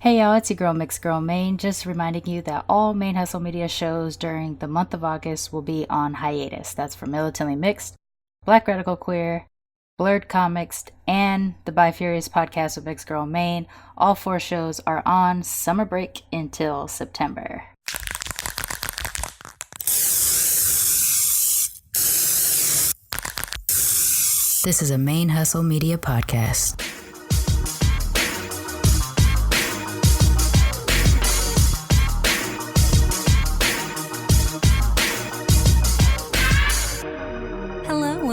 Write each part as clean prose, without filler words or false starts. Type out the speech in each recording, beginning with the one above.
Hey y'all, it's your girl Mixed Girl Mane, just reminding you that all ManeHustle Media shows during the month of August will be on hiatus. That's for Militantly Mixed, Black Radical Queer, Blurred Comics, and the Bi-Furious podcast with Mixed Girl Mane. All 4 shows are on summer break until September. This is a ManeHustle Media podcast.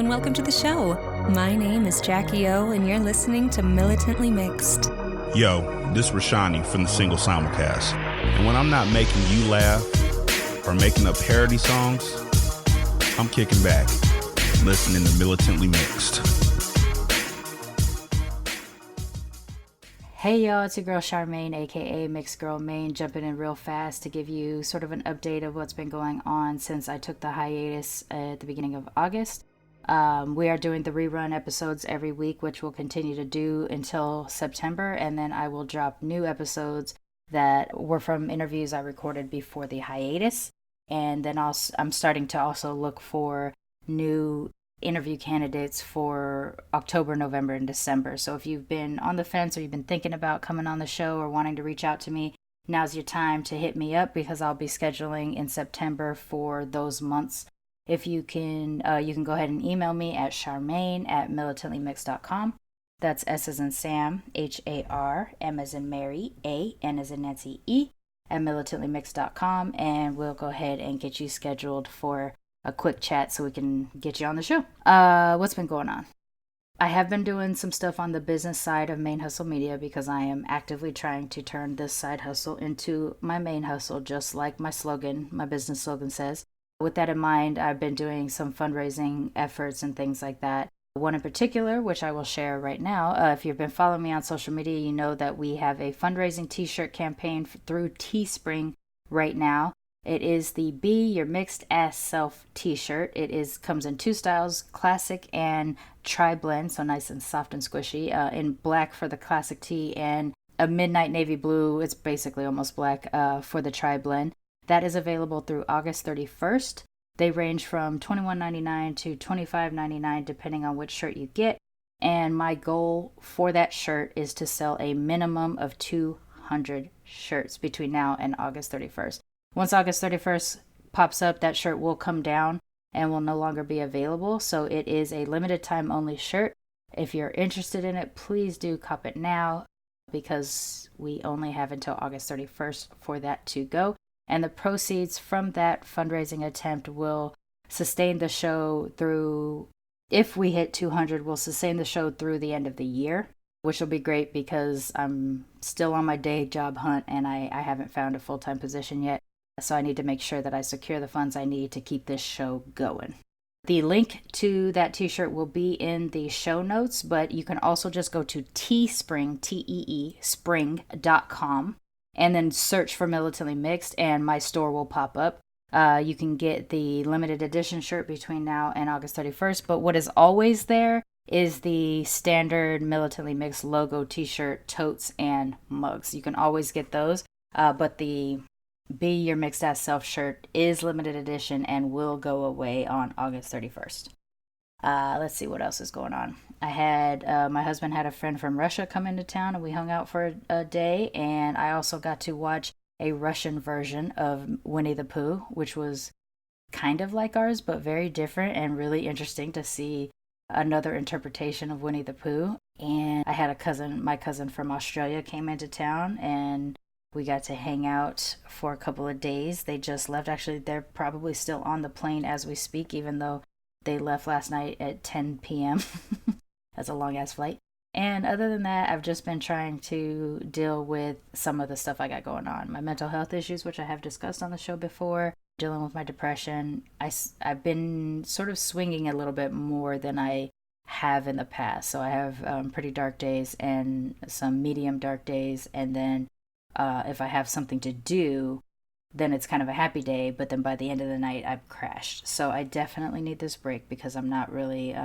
Welcome to the show. My name is Jackie O, and you're listening to Militantly Mixed. Yo, this is Rashani from the Single Simulcast. And when I'm not making you laugh or making up parody songs, I'm kicking back, listening to Militantly Mixed. Hey y'all, it's your girl Sharmane, aka Mixed Girl Mane, jumping in real fast to give you sort of an update of what's been going on since I took the hiatus at the beginning of August. We are doing the rerun episodes every week, which we'll continue to do until September, and then I will drop new episodes that were from interviews I recorded before the hiatus. And then I'm starting to also look for new interview candidates for October, November, and December. So if you've been on the fence or you've been thinking about coming on the show or wanting to reach out to me, now's your time to hit me up because I'll be scheduling in September for those months. If you can go ahead and email me at Sharmane@militantlymix.com. That's S as in Sam, H-A-R, M as in Mary, A, N as in Nancy, E, at militantlymix.com, and we'll go ahead and get you scheduled for a quick chat so we can get you on the show. What's been going on? I have been doing some stuff on the business side of ManeHustle Media because I am actively trying to turn this side hustle into my main hustle, just like my business slogan says. With that in mind, I've been doing some fundraising efforts and things like that. One in particular, which I will share right now. If you've been following me on social media, you know that we have a fundraising t-shirt campaign through Teespring right now. It is the Be Your Mixed Ass Self t-shirt. It comes in 2 styles, classic and tri-blend, so nice and soft and squishy, in black for the classic tee and a midnight navy blue, it's basically almost black, for the tri-blend. That is available through August 31st. They range from $21.99 to $25.99 depending on which shirt you get. And my goal for that shirt is to sell a minimum of 200 shirts between now and August 31st. Once August 31st pops up, that shirt will come down and will no longer be available. So it is a limited time only shirt. If you're interested in it, please do cop it now because we only have until August 31st for that to go. And the proceeds from that fundraising attempt will sustain the show through, if we hit 200, we'll sustain the show through the end of the year, which will be great because I'm still on my day job hunt and I haven't found a full-time position yet. So I need to make sure that I secure the funds I need to keep this show going. The link to that t-shirt will be in the show notes, but you can also just go to Teespring, T-E-E, spring.com. and then search for Militantly Mixed, and my store will pop up. You can get the limited edition shirt between now and August 31st, but what is always there is the standard Militantly Mixed logo t-shirt, totes, and mugs. You can always get those, but the Be Your Mixed Ass Self shirt is limited edition and will go away on August 31st. Let's see what else is going on. My husband had a friend from Russia come into town and we hung out for a day, and I also got to watch a Russian version of Winnie the Pooh, which was kind of like ours, but very different and really interesting to see another interpretation of Winnie the Pooh. And I had my cousin from Australia came into town and we got to hang out for a couple of days. They just left. Actually, they're probably still on the plane as we speak, even though they left last night at 10 p.m. That's a long-ass flight. And other than that, I've just been trying to deal with some of the stuff I got going on. My mental health issues, which I have discussed on the show before, dealing with my depression. I've been sort of swinging a little bit more than I have in the past. So I have pretty dark days and some medium dark days. And then if I have something to do, then it's kind of a happy day, but then by the end of the night, I've crashed. So I definitely need this break because I'm not really,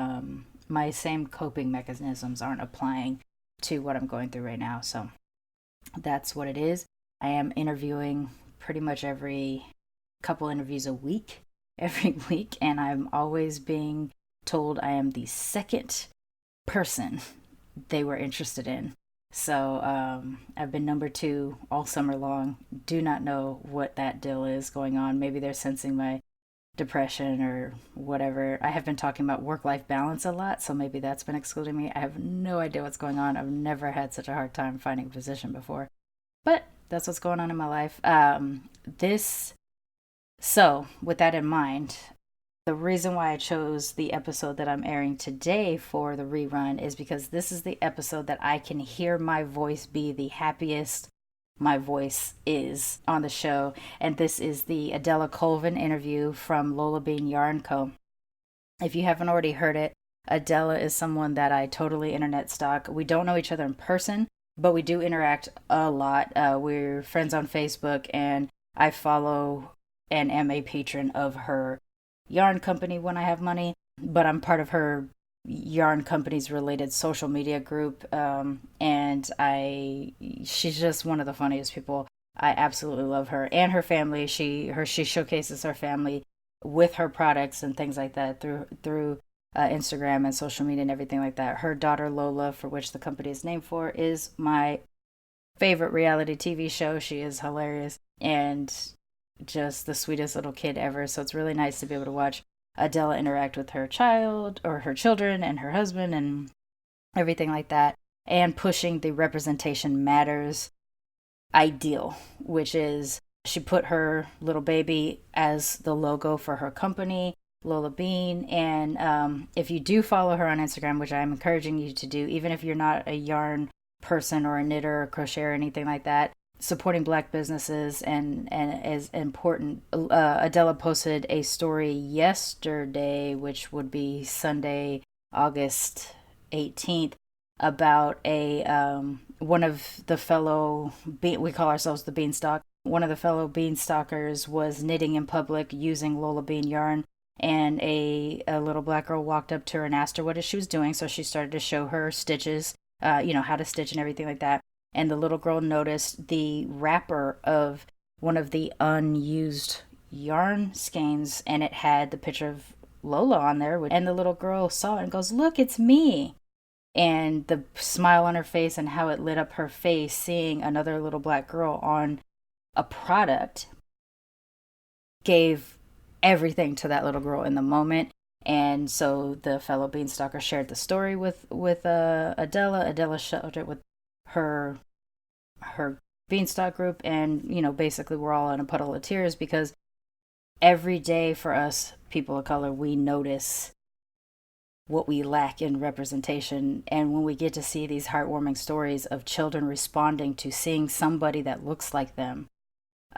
my same coping mechanisms aren't applying to what I'm going through right now. So That's what it is. I am interviewing pretty much couple interviews a week, every week, and I'm always being told I am the second person they were interested in. So I've been number 2 all summer long. Do not know what that deal is going on. Maybe they're sensing my depression or whatever. I have been talking about work-life balance a lot, so maybe that's been excluding me. I have no idea what's going on. I've never had such a hard time finding a position before, but that's what's going on in my life. So with that in mind, the reason why I chose the episode that I'm airing today for the rerun is because this is the episode that I can hear my voice be the happiest my voice is on the show. And this is the Adella Colvin interview from LolaBean Yarn Co. If you haven't already heard it, Adella is someone that I totally internet stalk. We don't know each other in person, but we do interact a lot. We're friends on Facebook, and I follow and am a patron of her yarn company when I have money, but I'm part of her yarn company's related social media group, and she's just one of the funniest people. I absolutely love her and her family. She showcases her family with her products and things like that through Instagram and social media and everything like that. Her daughter Lola, for which the company is named for, is my favorite reality TV show. She is hilarious and just the sweetest little kid ever. So it's really nice to be able to watch Adella interact with her children and her husband and everything like that, and pushing the representation matters ideal, which is she put her little baby as the logo for her company, LolaBean. And if you do follow her on Instagram, which I'm encouraging you to do, even if you're not a yarn person or a knitter or crocheter or anything like that, supporting Black businesses and is important. Adella posted a story yesterday, which would be Sunday, August 18th, about one of the fellow, we call ourselves the Beanstalk. One of the fellow Beanstalkers was knitting in public using LolaBean yarn, and a little Black girl walked up to her and asked her what she was doing. So she started to show her stitches, how to stitch and everything like that. And the little girl noticed the wrapper of one of the unused yarn skeins, and it had the picture of Lola on there. And the little girl saw it and goes, "Look, it's me." And the smile on her face and how it lit up her face seeing another little Black girl on a product gave everything to that little girl in the moment. And so the fellow Beanstalker shared the story with Adella. Adella shared it with her Beanstalk group, and basically we're all in a puddle of tears, because every day for us people of color, we notice what we lack in representation. And when we get to see these heartwarming stories of children responding to seeing somebody that looks like them,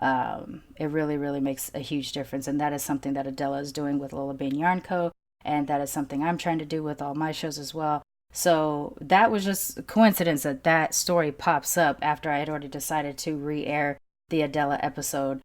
it really, really makes a huge difference. And that is something that Adella is doing with LolaBean Yarn Co. And that is something I'm trying to do with all my shows as well. So that was just a coincidence that story pops up after I had already decided to re-air the Adella episode.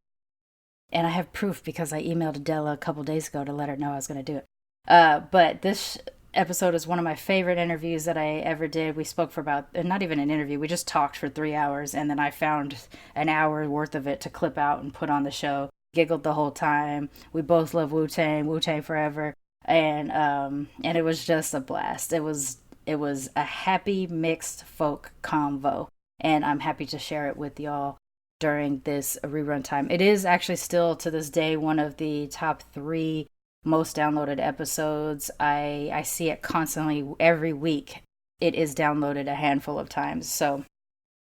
And I have proof because I emailed Adella a couple days ago to let her know I was going to do it. But this episode is one of my favorite interviews that I ever did. We spoke for about, not even an interview, we just talked for 3 hours, and then I found an hour worth of it to clip out and put on the show. Giggled the whole time. We both love Wu-Tang forever. And it was just a blast. It was a happy mixed folk convo, and I'm happy to share it with y'all during this rerun time. It is actually still to this day one of the top 3 most downloaded episodes. I see it constantly every week. It is downloaded a handful of times, so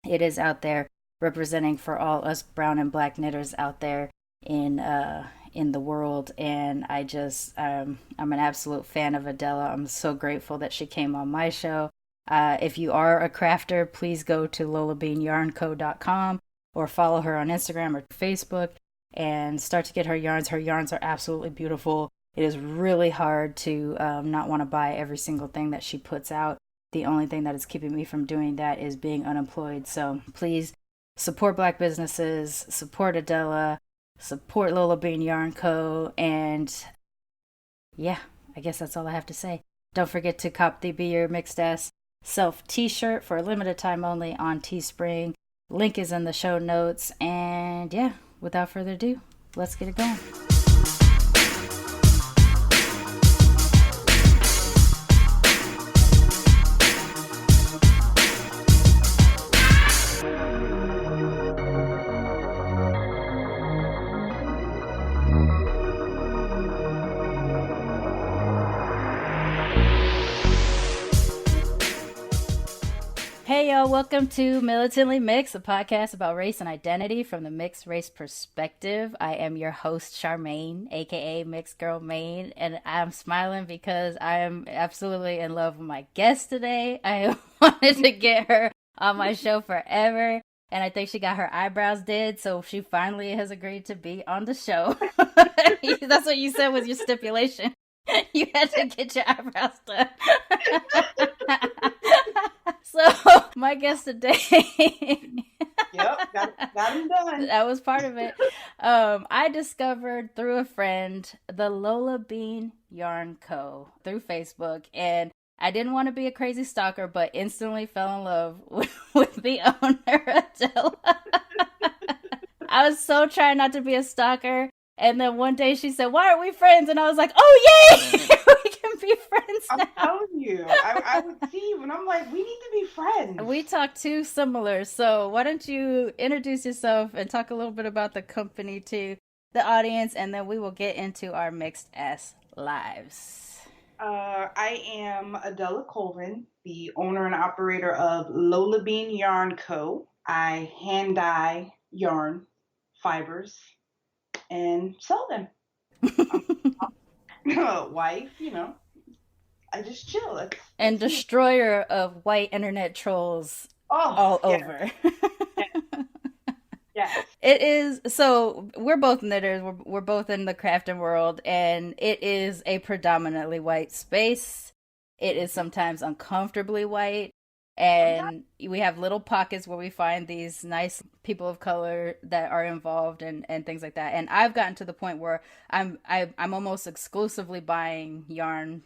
it is out there representing for all us brown and Black knitters out there in the world. And I'm an absolute fan of Adella. I'm so grateful that she came on my show. If you are a crafter, please go to LolaBeanYarnCo.com or follow her on Instagram or Facebook and start to get her yarns. Her yarns are absolutely beautiful. It is really hard to not want to buy every single thing that she puts out. The only thing that is keeping me from doing that is being unemployed. So please support Black businesses, support Adella, support LolaBean Yarn Co. And yeah, I guess that's all I have to say. Don't forget to cop the Be Your Mixed Ass Self t-shirt for a limited time only on Teespring. Link is in the show notes. And yeah, without further ado, let's get it going. Hey y'all, welcome to Militantly Mixed, a podcast about race and identity from the mixed race perspective. I am your host, Sharmane, aka Mixed Girl Maine, and I'm smiling because I am absolutely in love with my guest today. I wanted to get her on my show forever, and I think she got her eyebrows did, so she finally has agreed to be on the show. That's what you said was your stipulation. You had to get your eyebrows done. So, my guest today. Yep, got him done. That was part of it. I discovered through a friend the LolaBean Yarn Co. through Facebook, and I didn't want to be a crazy stalker, but instantly fell in love with the owner, Adella. I was so trying not to be a stalker. And then one day she said, "Why aren't we friends?" And I was like, "Oh, yay! We can be friends now." I'm telling you. I would see you and I'm like, we need to be friends. We talk too similar. So why don't you introduce yourself and talk a little bit about the company to the audience, and then we will get into our mixed ass lives. I am Adella Colvin, the owner and operator of LolaBean Yarn Co. I hand dye yarn fibers and sell them. Wife, I just chill. And destroyer of white internet trolls all over. Yes. It is. So we're both knitters. We're both in the crafting world, and it is a predominantly white space. It is sometimes uncomfortably white. And we have little pockets where we find these nice people of color that are involved and things like that. And I've gotten to the point where I'm almost exclusively buying yarn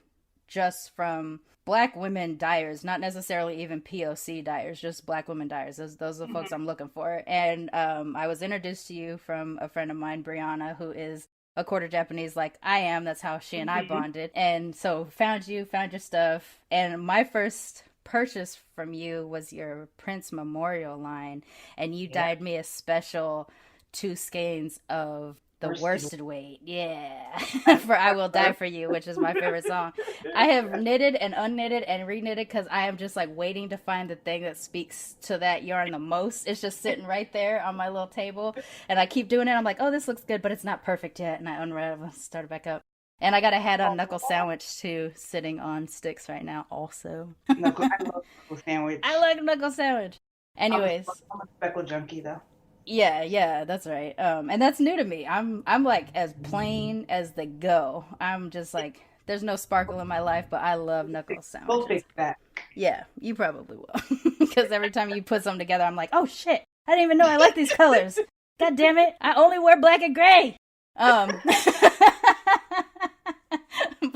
just from Black women dyers, not necessarily even POC dyers, just Black women dyers. Those are the folks I'm looking for. And I was introduced to you from a friend of mine, Brianna, who is a quarter Japanese like I am. That's how she and I bonded. And so found your stuff. And my first purchase from you was your Prince Memorial line, and you dyed me a special 2 skeins of the worsted weight. Yeah. For I Will Die For You, which is my favorite song. I have knitted and unknitted and reknitted because I am just like waiting to find the thing that speaks to that yarn the most. It's just sitting right there on my little table, and I keep doing it. I'm like, oh, this looks good, but it's not perfect yet. And I unravel, start it back up. And I got a hat on knuckle sandwich too, sitting on sticks right now also. I love knuckle sandwich. I like knuckle sandwich. Anyways. I'm a speckle junkie though. Yeah, that's right. And that's new to me. I'm like as plain as they go. I'm just like, there's no sparkle in my life, but I love knuckle sandwiches. We'll fix that. Yeah, you probably will. Because every time you put something together, I'm like, oh shit, I didn't even know I like these colors. God damn it, I only wear black and gray.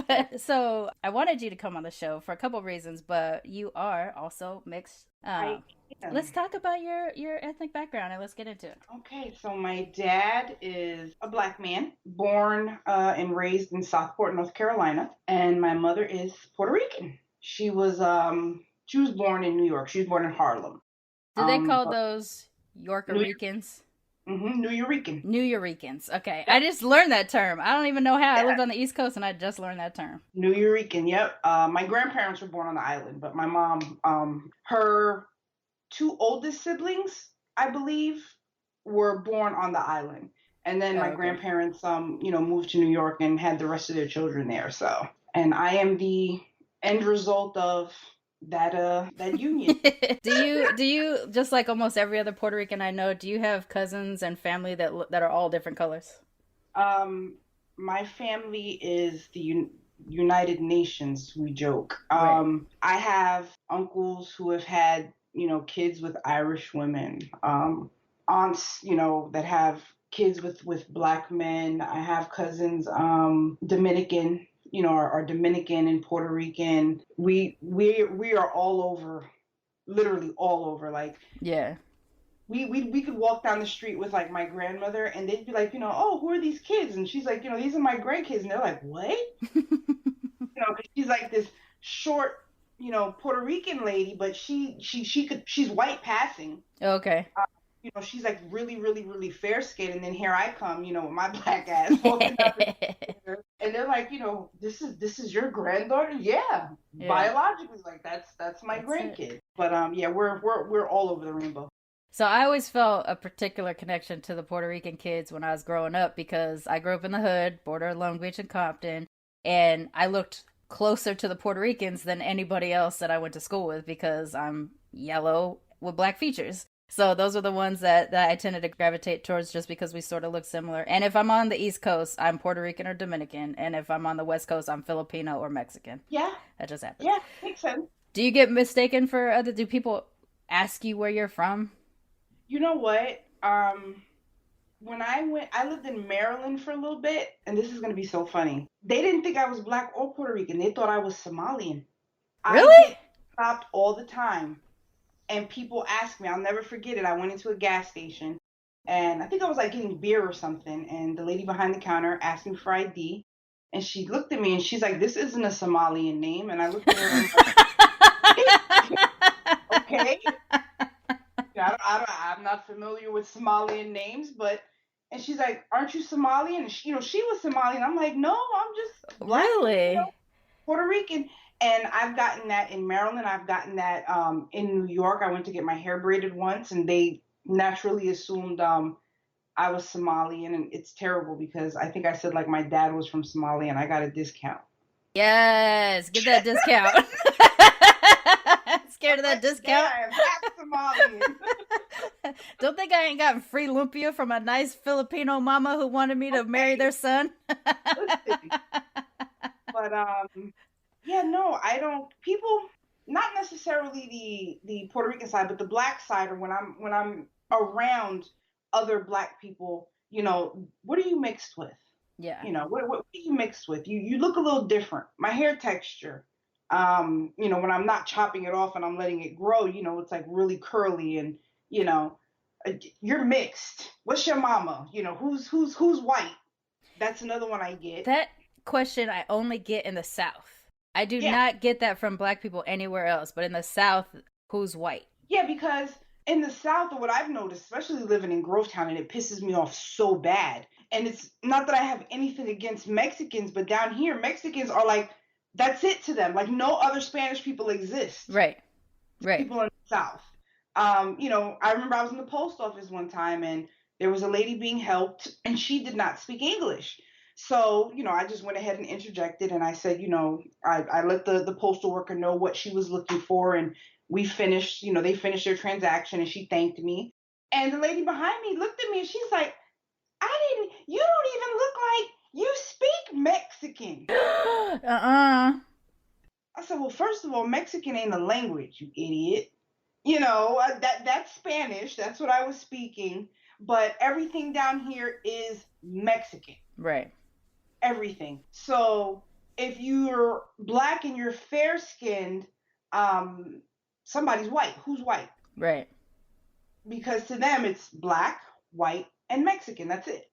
But so I wanted you to come on the show for a couple of reasons, but you are also mixed. Let's talk about your ethnic background and let's get into it. Okay, so my dad is a Black man, born and raised in Southport, North Carolina, and my mother is Puerto Rican. She was born in New York. She was born in Harlem. Do they call those Yorkericans? New Euricans. New Euricans. Okay. I just learned that term. I don't even know how. I lived on the East Coast and I just learned that term. New Eurekan, yep. My grandparents were born on the island, but my mom, her 2 oldest siblings, I believe, were born on the island. And then my grandparents, moved to New York and had the rest of their children there. So, and I am the end result of that union. Do you just like almost every other Puerto Rican I know, do you have cousins and family that are all different colors? My family is the United Nations, we joke. Right. I have uncles who have had, kids with Irish women, aunts, that have kids with Black men. I have cousins, Dominican, are Dominican and Puerto Rican. We are all over, literally all over. Like, yeah, we could walk down the street with like my grandmother, and they'd be like, oh, who are these kids? And she's like, these are my grandkids, and they're like, what? Because she's like this short, Puerto Rican lady, but she's white passing. Okay. She's like really, really, really fair skinned, and then here I come, with my black ass walking up, and they're like, this is your granddaughter, yeah. Biologically, like that's my grandkid. It. But yeah, we're all over the rainbow. So I always felt a particular connection to the Puerto Rican kids when I was growing up because I grew up in the hood, border of Long Beach and Compton, and I looked closer to the Puerto Ricans than anybody else that I went to school with because I'm yellow with black features. So those are the ones that I tended to gravitate towards just because we sort of look similar. And if I'm on the East Coast, I'm Puerto Rican or Dominican. And if I'm on the West Coast, I'm Filipino or Mexican. Yeah. That just happens. Yeah, makes sense. Do you get mistaken for other? Do people ask you where you're from? You know what? When I lived in Maryland for a little bit, and this is going to be so funny. They didn't think I was black or Puerto Rican. They thought I was Somalian. Really? I get stopped all the time. And people ask me, I'll never forget it. I went into a gas station and I think I was like getting beer or something. And the lady behind the counter asked me for ID. And she looked at me and she's like, this isn't a Somalian name. And I looked at her and I was like, okay. I'm not familiar with Somalian names, but, and she's like, aren't you Somalian? And she was Somalian. I'm like, no, I'm just black, really? Puerto Rican. And I've gotten that in Maryland. I've gotten that in New York. I went to get my hair braided once, and they naturally assumed I was Somalian. And it's terrible because I think I said, like, my dad was from Somalia, and I got a discount. Yes, get that discount. Scared of that discount? Yeah, I'm half Somalian. Don't think I ain't gotten free lumpia from a nice Filipino mama who wanted me to marry their son? Listen. But, yeah, no, I don't. People, not necessarily the Puerto Rican side, but the black side, or when I'm around other black people, what are you mixed with? Yeah. What are you mixed with? You look a little different. My hair texture, when I'm not chopping it off and I'm letting it grow, it's like really curly and, you're mixed. What's your mama? Who's white? That's another one I get. That question I only get in the South. I do not get that from black people anywhere else, but in the South, who's white? Yeah, because in the South, what I've noticed, especially living in Grovetown, and it pisses me off so bad. And it's not that I have anything against Mexicans, but down here, Mexicans are like, that's it to them. Like no other Spanish people exist. Right. People in the South. I remember I was in the post office one time and there was a lady being helped and she did not speak English. So, I just went ahead and interjected and I said, I let the postal worker know what she was looking for and we finished, they finished their transaction and she thanked me. And the lady behind me looked at me and she's like, you don't even look like you speak Mexican. I said, well, first of all, Mexican ain't a language, you idiot. That's Spanish. That's what I was speaking. But everything down here is Mexican. Right. Everything. So if you're black and you're fair skinned, somebody's white. Who's white? Right. Because to them it's black, white, and Mexican. That's it.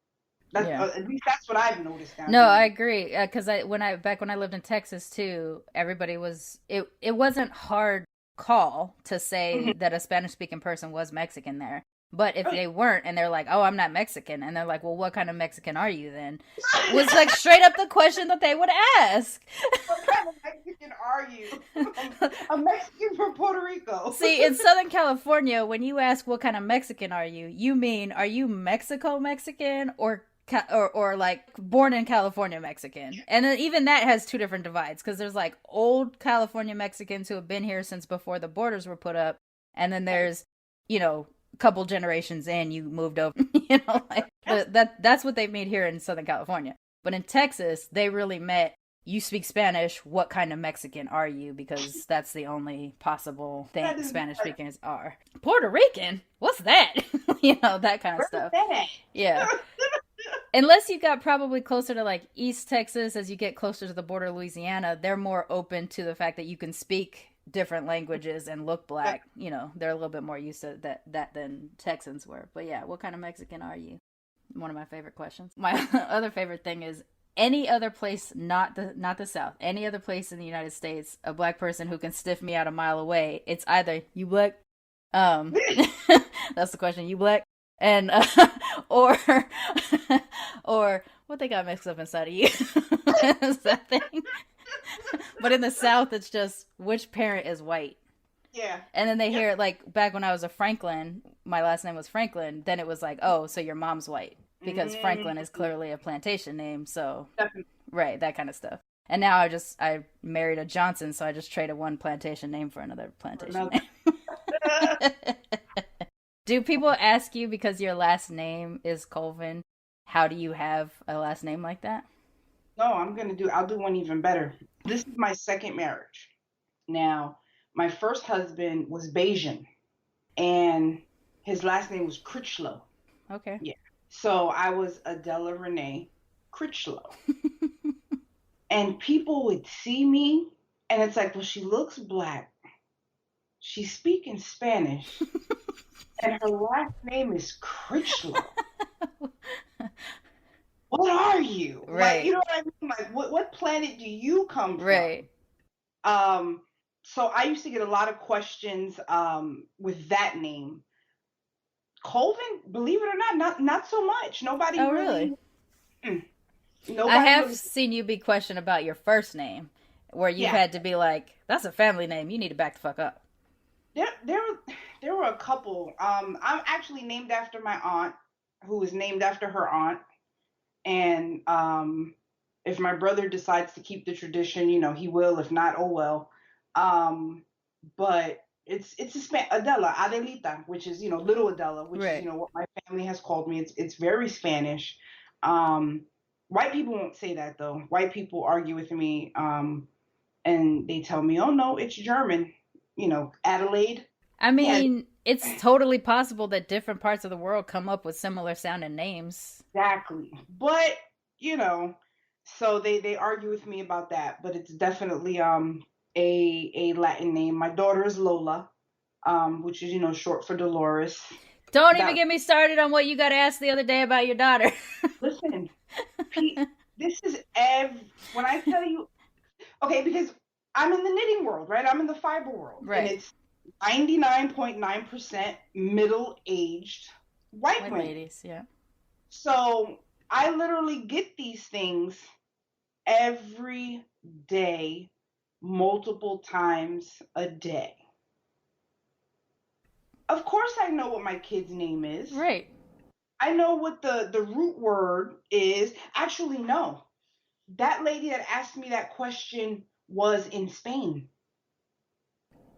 At least that's what I've noticed down here. No, I agree. Because when I lived in Texas too, everybody was it wasn't hard call to say that a Spanish speaking person was Mexican there. But if they weren't and they're like, oh, I'm not Mexican. And they're like, well, what kind of Mexican are you then? Was like straight up the question that they would ask. What kind of Mexican are you? A Mexican from Puerto Rico. See, in Southern California, when you ask what kind of Mexican are you mean, are you Mexico Mexican or like born in California Mexican? And then even that has two different divides because there's like old California Mexicans who have been here since before the borders were put up. And then there's, couple generations in, you moved over, that's what they made here in Southern California. But in Texas, they really meant you speak Spanish, what kind of Mexican are you? Because that's the only possible thing Spanish speakers are. Puerto Rican? What's that? That kind of stuff. Yeah. Unless you got probably closer to like East Texas, as you get closer to the border of Louisiana, they're more open to the fact that you can speak different languages and look black, you know, they're a little bit more used to that than Texans were. But yeah, what kind of Mexican are you? One of my favorite questions. My other favorite thing is any other place, not the South, any other place in the United States, a black person who can sniff me out a mile away, it's either you black, that's the question, you black, and or or what they got mixed up inside of you. Is that thing? But in the South, it's just which parent is white. Yeah. And then they hear it, like back when I was a Franklin, my last name was Franklin, then it was like, oh, so your mom's white. Because Franklin is clearly a plantation name, so Definitely. Right, that kind of stuff. And now I married a Johnson, so I just traded one plantation name for another plantation name. Do people ask you, because your last name is Colvin, how do you have a last name like that? No, I'll do one even better. This is my second marriage. Now, my first husband was Bayesian, and his last name was Critchlow. Okay. Yeah. So I was Adella Renee Critchlow. And people would see me, and it's like, well, she looks black. She's speaking Spanish. And her last name is Critchlow. What are you? Right. Like, you know what I mean? Like, what planet do you come from? Right. So I used to get a lot of questions with that name. Colvin, believe it or not so much. Nobody really. Nobody I have seen you be questioned about your first name, where you had to be like, "That's a family name. You need to back the fuck up." There were a couple. I'm actually named after my aunt, who was named after her aunt, and if my brother decides to keep the tradition, you know, he will. If not, oh well. But it's Adela, Adelita, which is, you know, little Adela, which is, you know, what my family has called me. It's very Spanish. White people won't say that though. White people argue with me, and they tell me, oh no, it's German, you know, Adelaide. I mean, it's totally possible that different parts of the world come up with similar sounding names. Exactly. But, you know, so they argue with me about that, but it's definitely a Latin name. My daughter is Lola, which is, you know, short for Dolores. Don't even get me started on what you got asked the other day about your daughter. Listen, Pete, this is when I tell you, okay, because I'm in the knitting world, right? I'm in the fiber world. Right. And it's 99.9% middle-aged white women. Ladies, yeah. So I literally get these things every day, multiple times a day. Of course I know what my kid's name is. Right. I know what the root word is. Actually, no. That lady that asked me that question was in Spain.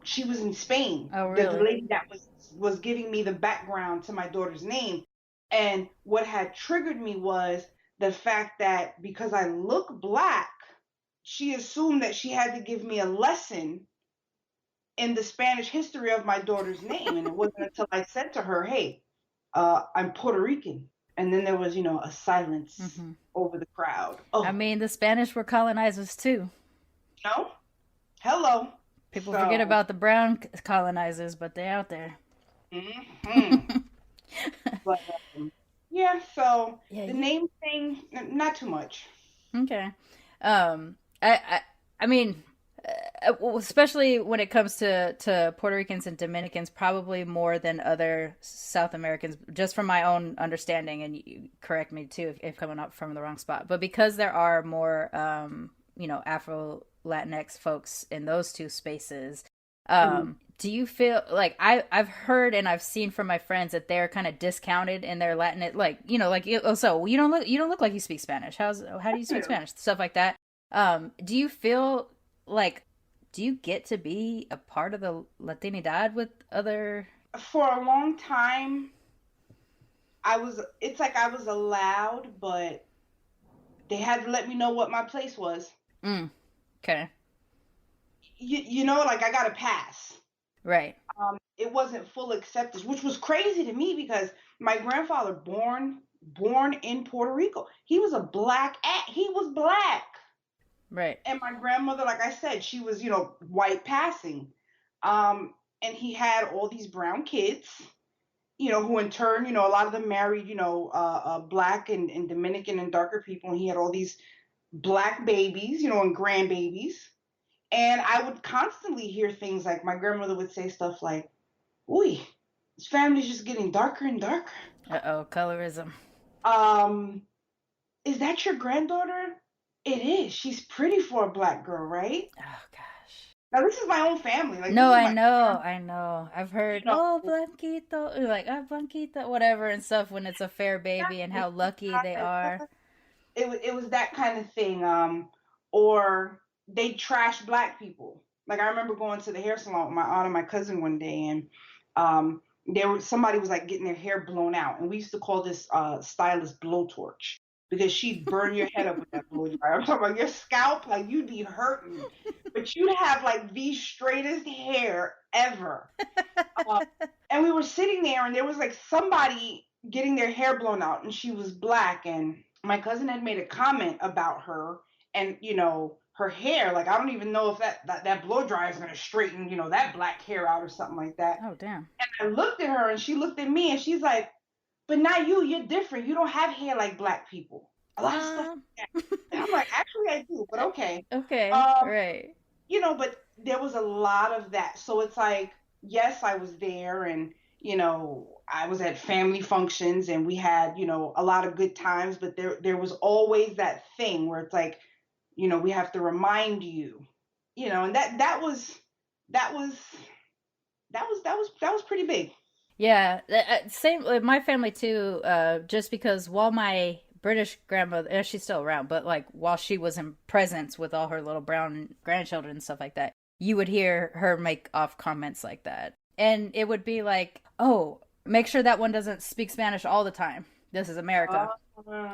She was in Spain. Oh, really? The lady that was giving me the background to my daughter's name. And what had triggered me was the fact that because I look black, she assumed that she had to give me a lesson in the Spanish history of my daughter's name. And it wasn't until I said to her, hey, I'm Puerto Rican. And then there was, you know, a silence over the crowd. Oh. I mean, the Spanish were colonizers too. No? Hello. People forget about the brown colonizers, but they're out there. Mm-hmm. But, yeah, so the name thing, not too much. Okay. I mean, especially when it comes to Puerto Ricans and Dominicans, probably more than other South Americans, just from my own understanding, and you correct me too if coming up from the wrong spot. But because there are more, you know, Afro Latinx folks in those two spaces, do you feel like I've heard and I've seen from my friends that they're kind of discounted in their Latin, like, you know, like, oh, so you don't look like you speak Spanish. How do you speak Spanish? Stuff like that. Do you feel like, do you get to be a part of the Latinidad with other? For a long time, it's like I was allowed, but they had to let me know what my place was. Okay. You know, like I got a pass. Right. It wasn't full acceptance, which was crazy to me because my grandfather born in Puerto Rico. He was he was black. Right. And my grandmother, like I said, she was, you know, white passing. And he had all these brown kids, who in turn, a lot of them married, Black and Dominican and darker people. And he had all these Black babies, and grandbabies. And I would constantly hear things like my grandmother would say stuff like, "Ooh, this family's just getting darker and darker." Uh-oh, colorism. Is that your granddaughter? It is. She's pretty for a Black girl, right? Oh, gosh. Now, this is my own family. Like, no, I know. I've heard, Blanquito, like, Blanquita, whatever, and stuff when it's a fair baby and how lucky they are. It was that kind of thing. Or they trash Black people. Like, I remember going to the hair salon with my aunt and my cousin one day, and somebody was like getting their hair blown out, and we used to call this stylist blowtorch, because she'd burn your head up with that blow dryer. I'm talking about your scalp, like you'd be hurting, but you'd have like the straightest hair ever. And we were sitting there, and there was like somebody getting their hair blown out, and she was Black, and my cousin had made a comment about her and her hair. Like, I don't even know if that blow dryer is gonna straighten that Black hair out or something like that. Oh, damn. And I looked at her, and she looked at me, and she's like, "But now you're different. You don't have hair like Black people." A lot of stuff. And I'm like, actually, I do, but okay. Okay, right. But there was a lot of that. So it's like, yes, I was there, and I was at family functions, and we had a lot of good times. But there was always that thing where it's like, we have to remind you, and that was pretty big. Yeah, same with my family too. Just because while my British grandmother, she's still around, but like while she was in presence with all her little brown grandchildren and stuff like that, you would hear her make off comments like that, and it would be like, "Oh, make sure that one doesn't speak Spanish all the time. This is America."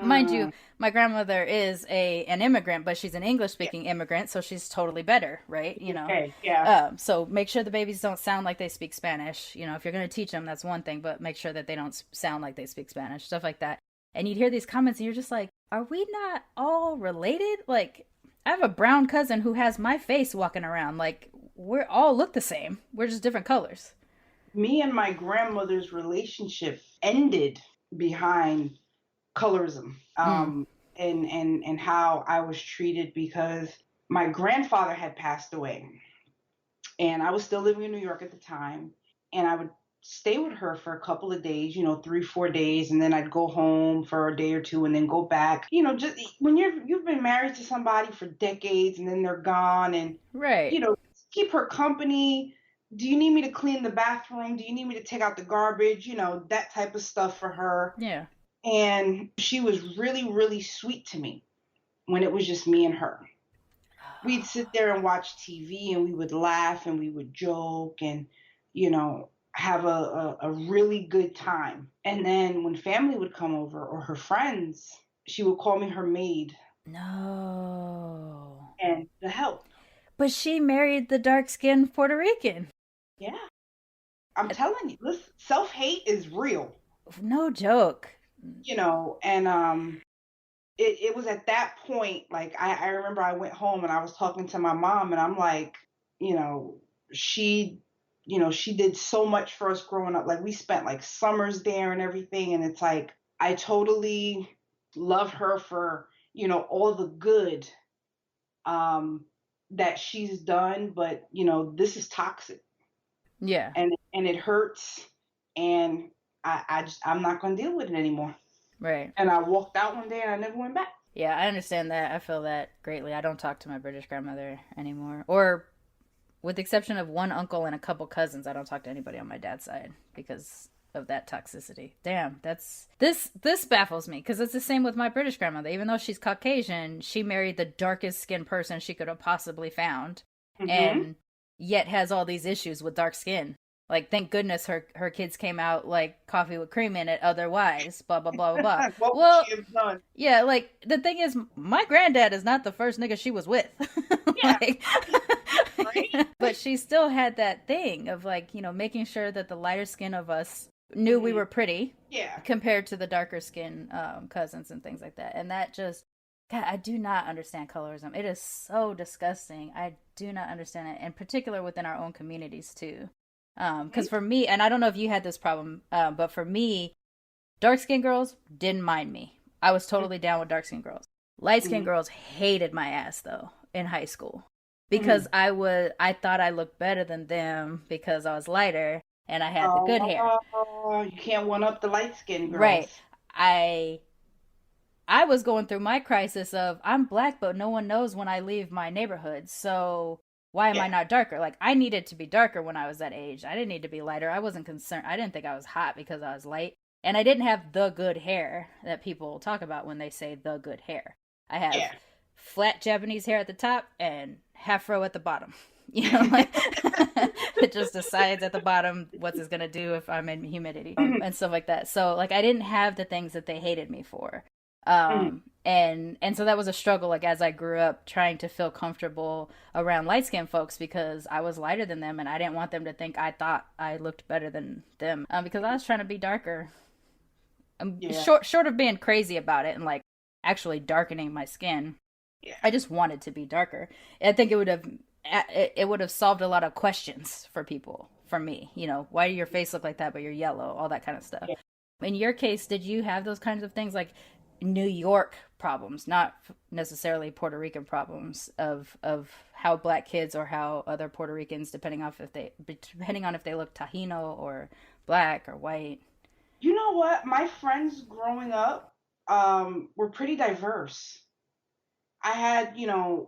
Mind you, my grandmother is an immigrant, but she's an English-speaking immigrant, so she's totally better, right? Okay, yeah. So make sure the babies don't sound like they speak Spanish. If you're going to teach them, that's one thing, but make sure that they don't sound like they speak Spanish, stuff like that. And you'd hear these comments, and you're just like, are we not all related? Like, I have a brown cousin who has my face walking around. Like, we're all look the same. We're just different colors. Me and my grandmother's relationship ended behind colorism, and how I was treated, because my grandfather had passed away, and I was still living in New York at the time, and I would stay with her for a couple of days, 3-4 days, and then I'd go home for a day or two and then go back. Just when you've been married to somebody for decades and then they're gone, and right, keep her company. Do you need me to clean the bathroom? Do you need me to take out the garbage? That type of stuff for her. Yeah. And she was really, really sweet to me when it was just me and her. We'd sit there and watch TV, and we would laugh, and we would joke, and, have a really good time. And then when family would come over, or her friends, she would call me her maid. No. And the help. But she married the dark-skinned Puerto Rican. Yeah. I'm telling you, listen, self-hate is real. No joke. And it was at that point, like, I remember I went home and I was talking to my mom, and I'm like, she did so much for us growing up. Like, we spent like summers there and everything. And it's like, I totally love her for, all the good that she's done. But, this is toxic. Yeah. And it hurts. And I'm not going to deal with it anymore. Right. And I walked out one day and I never went back. Yeah, I understand that. I feel that greatly. I don't talk to my British grandmother anymore. Or, with the exception of one uncle and a couple cousins, I don't talk to anybody on my dad's side because of that toxicity. Damn, this baffles me, because it's the same with my British grandmother. Even though she's Caucasian, she married the darkest skinned person she could have possibly found, and yet has all these issues with dark skin. Like, thank goodness her kids came out like coffee with cream in it. Otherwise, blah, blah, blah, blah, blah. What would she have done? Yeah, like, the thing is, my granddad is not the first nigga she was with. Yeah. Right? But she still had that thing of, like, making sure that the lighter skin of us knew we were pretty. Yeah. Compared to the darker skin cousins and things like that. And that just God, I do not understand colorism. It is so disgusting. I do not understand it, in particular within our own communities too. Because for me, and I don't know if you had this problem, but for me, dark-skinned girls didn't mind me. I was totally down with dark-skinned girls. Light-skinned girls hated my ass though in high school because I thought I looked better than them because I was lighter and I had the good hair. You can't one up the light-skinned girls. Right. I was going through my crisis of I'm black, but no one knows when I leave my neighborhood. So why am I not darker? Like, I needed to be darker when I was that age. I didn't need to be lighter. I wasn't concerned. I didn't think I was hot because I was light. And I didn't have the good hair that people talk about when they say the good hair. I have flat Japanese hair at the top and half row at the bottom. You know, like it just decides at the bottom what's it's gonna do if I'm in humidity and stuff like that. So like I didn't have the things that they hated me for. And so that was a struggle, like as I grew up trying to feel comfortable around light-skinned folks because I was lighter than them and I didn't want them to think I thought I looked better than them because I was trying to be darker. Short of being crazy about it and like actually darkening my skin. I just wanted to be darker. I think it would have solved a lot of questions for people, for me. You know, why do your face look like that but you're yellow? All that kind of stuff. In your case, did you have those kinds of things like New York problems, not necessarily Puerto Rican problems of how black kids or how other Puerto Ricans, depending on if they look Taino or black or white? You know what? My friends growing up were pretty diverse. I had,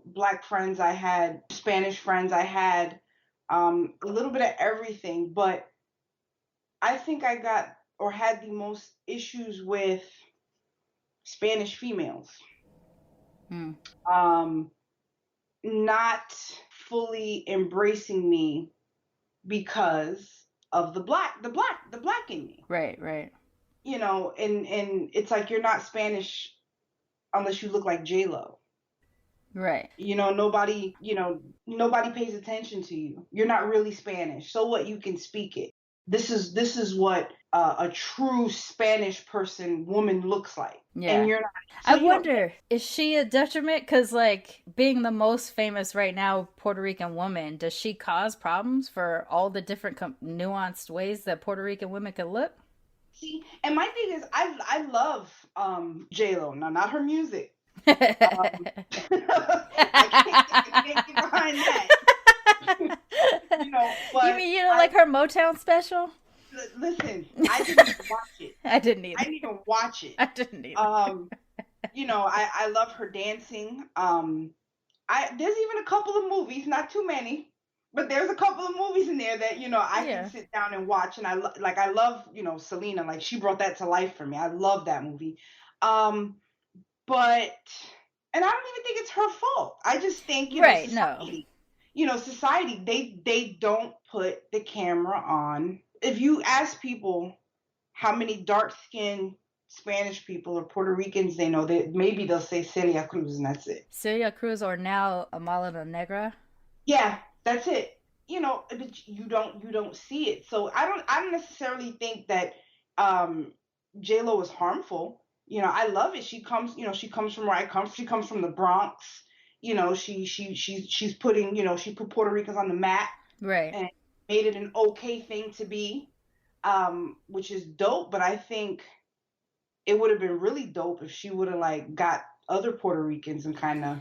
black friends, I had Spanish friends, I had a little bit of everything, but I think I got or had the most issues with Spanish females. Not fully embracing me because of the black in me. Right. You know, and it's like you're not Spanish unless you look like J-Lo. Right. You know, nobody pays attention to you. You're not really Spanish. So what? You can speak it. This is what a true Spanish woman looks like. Yeah. And you're not. So I wonder, is she a detriment? Because, like, being the most famous right now Puerto Rican woman, does she cause problems for all the different nuanced ways that Puerto Rican women can look? See, and my thing is, I love J-Lo. Now, not her music. I can't get behind that. But you mean you don't like her Motown special? Listen, I didn't even watch it. I didn't either. I didn't even watch it. I didn't either. I love her dancing. There's even a couple of movies, not too many, but there's a couple of movies in there that I can sit down and watch. And I love Selena. Like, she brought that to life for me. I love that movie. But I don't even think it's her fault. I just think society, society, they don't put the camera on. If you ask people how many dark-skinned Spanish people or Puerto Ricans they know, maybe they'll say Celia Cruz, and that's it. Celia Cruz, or now Amala Negra. Yeah, that's it. But you don't see it. So I don't necessarily think that J-Lo is harmful. I love it. She comes from where I come from. She comes from the Bronx. She's putting, she put Puerto Ricans on the map. Right. And made it an okay thing to be, which is dope. But I think it would have been really dope if she would have got other Puerto Ricans and kind of.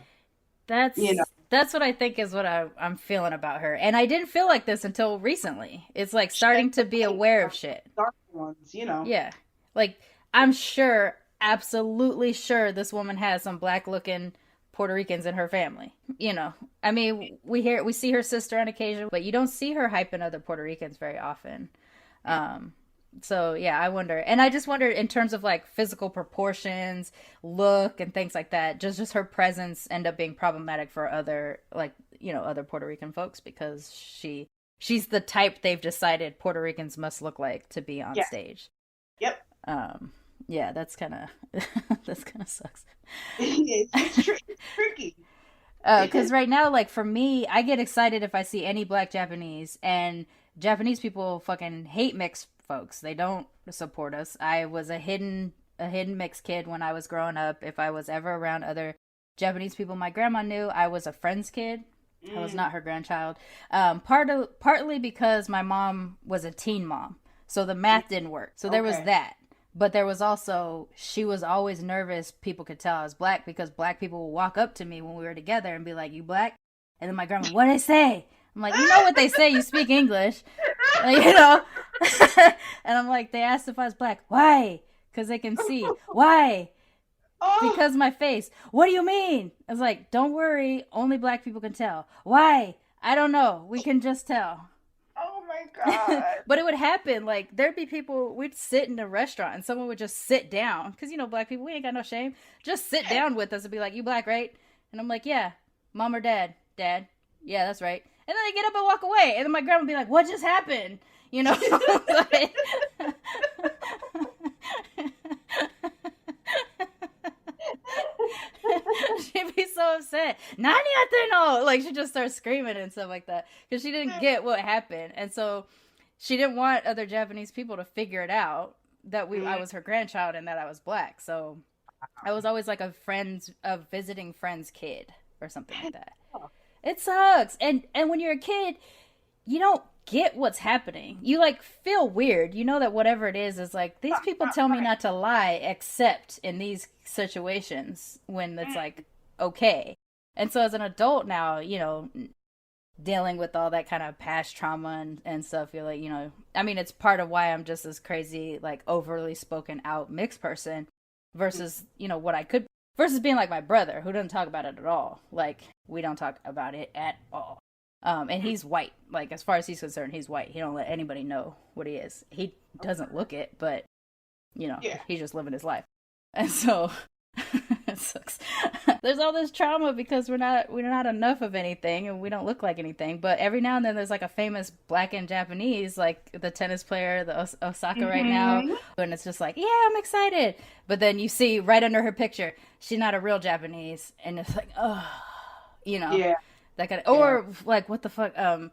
That's what I think is what I'm feeling about her. And I didn't feel like this until recently. It's like starting to be aware of shit. Dark ones, Yeah. Like, I'm absolutely sure this woman has some black looking Puerto Ricans in her family. I mean, we see her sister on occasion, but you don't see her hyping other Puerto Ricans very often. So yeah, I wonder. And I just wonder in terms of like physical proportions, look and things like that, just her presence end up being problematic for other other Puerto Rican folks because she's the type they've decided Puerto Ricans must look like to be on stage. Yep. Yeah, that's kind of sucks. It's tricky. Because right now, like for me, I get excited if I see any black Japanese, and Japanese people fucking hate mixed folks. They don't support us. I was a hidden mixed kid when I was growing up. If I was ever around other Japanese people my grandma knew. I was a friend's kid. I was not her grandchild. Partly because my mom was a teen mom, so the math didn't work. So there was that. But there was also, she was always nervous. People could tell I was black because black people would walk up to me when we were together and be like, "You black?" And then my grandma, "What did they say?" I'm like, "You know what they say. You speak English." Like, you know. And I'm like, they asked if I was black. Why? Because they can see. Why? Because my face. What do you mean? I was like, don't worry. Only black people can tell. Why? I don't know. We can just tell. Oh my God. But it would happen. Like, there'd be people, we'd sit in a restaurant and someone would just sit down. Because, you know, black people, we ain't got no shame. Just sit down with us and be like, "You black, right?" And I'm like, "Yeah." "Mom or dad?" "Dad." "Yeah, that's right." And then they get up and walk away. And then my grandma would be like, "What just happened?" You know? Like, she'd be so upset. "Nani no!" Like, she just starts screaming and stuff like that. Because she didn't get what happened. And so she didn't want other Japanese people to figure it out that I was her grandchild and that I was black. So I was always like a visiting friend's kid or something like that. It sucks. And when you're a kid, you don't get what's happening. You like feel weird. You know that whatever it is like, these people tell me not to lie except in these situations when it's like okay. And so as an adult now, you know, dealing with all that kind of past trauma and stuff, you're like, you know, I mean, it's part of why I'm just this crazy, like, overly spoken out mixed person versus, you know, what I could, versus being like my brother who doesn't talk about it at all. Like, we don't talk about it at all. And he's white. Like, as far as he's concerned, he's white. He don't let anybody know what he is. He doesn't look it, but, you know, he's just living his life. And so it sucks. There's all this trauma because we're not enough of anything and we don't look like anything. But every now and then there's like a famous black and Japanese, like the tennis player, the Osaka right now. And it's just like, yeah, I'm excited. But then you see right under her picture, she's not a real Japanese. And it's like, oh, you know. Yeah. That kind of, or like, what the fuck, Drew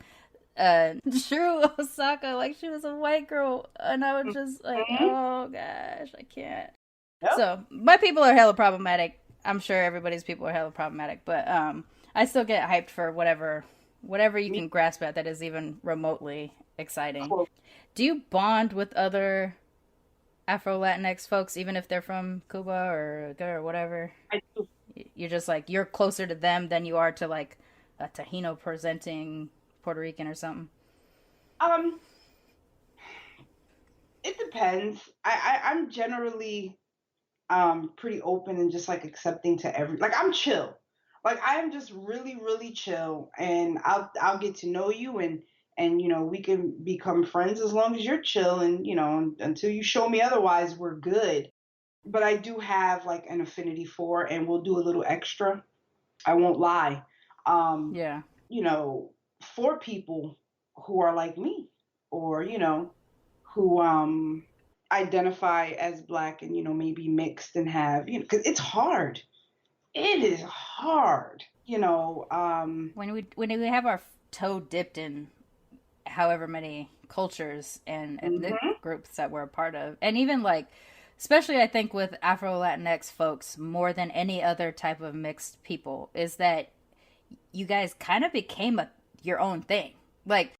Osaka, like she was a white girl, and I was just like, oh gosh, I can't. Yep. So my people are hella problematic. I'm sure everybody's people are hella problematic, but I still get hyped for whatever you can grasp at that is even remotely exciting. Cool. Do you bond with other Afro Latinx folks, even if they're from Cuba or whatever? I do. You're just like, you're closer to them than you are to like a Taino presenting Puerto Rican or something? It depends. I'm generally pretty open and just like accepting to like I'm chill. Like I'm just really, really chill, and I'll get to know you and you know, we can become friends as long as you're chill, and you know, until you show me otherwise, we're good. But I do have like an affinity for, and we'll do a little extra. I won't lie. You know, for people who are like me, or, you know, who identify as black and, you know, maybe mixed and have, you know, because it's hard. It is hard, you know. When we have our toe dipped in however many cultures and ethnic groups that we're a part of, and even like, especially I think with Afro Latinx folks more than any other type of mixed people, is that you guys kind of became your own thing. Like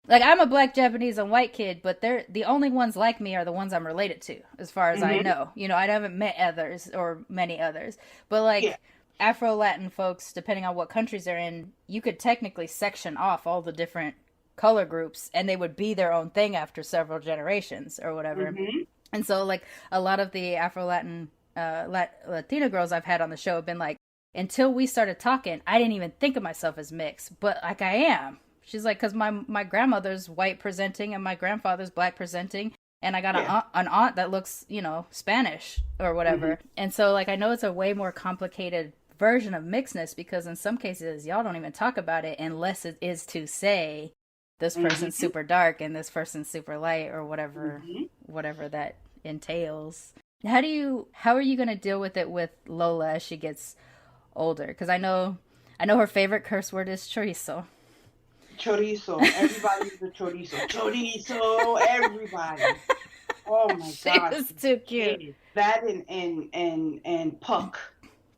I'm a black Japanese and white kid, but they're the only ones like me are the ones I'm related to, as far as I know. You know, I haven't met others or many others, but like Afro Latin folks, depending on what countries they're in, you could technically section off all the different color groups, and they would be their own thing after several generations or whatever. And so, like, a lot of the Afro Latin Latina girls I've had on the show have been like, until we started talking, I didn't even think of myself as mixed, but like I am. She's like, because my grandmother's white presenting and my grandfather's black presenting, and I got an aunt that looks, you know, Spanish or whatever. And so, like, I know it's a way more complicated version of mixedness, because in some cases y'all don't even talk about it unless it is to say this person's super dark and this person's super light or whatever whatever that entails. How are you going to deal with it with Lola as she gets older? Because I know her favorite curse word is chorizo. Chorizo. Everybody's a chorizo. Chorizo. Everybody. Oh my God. She was too cute. That and puck.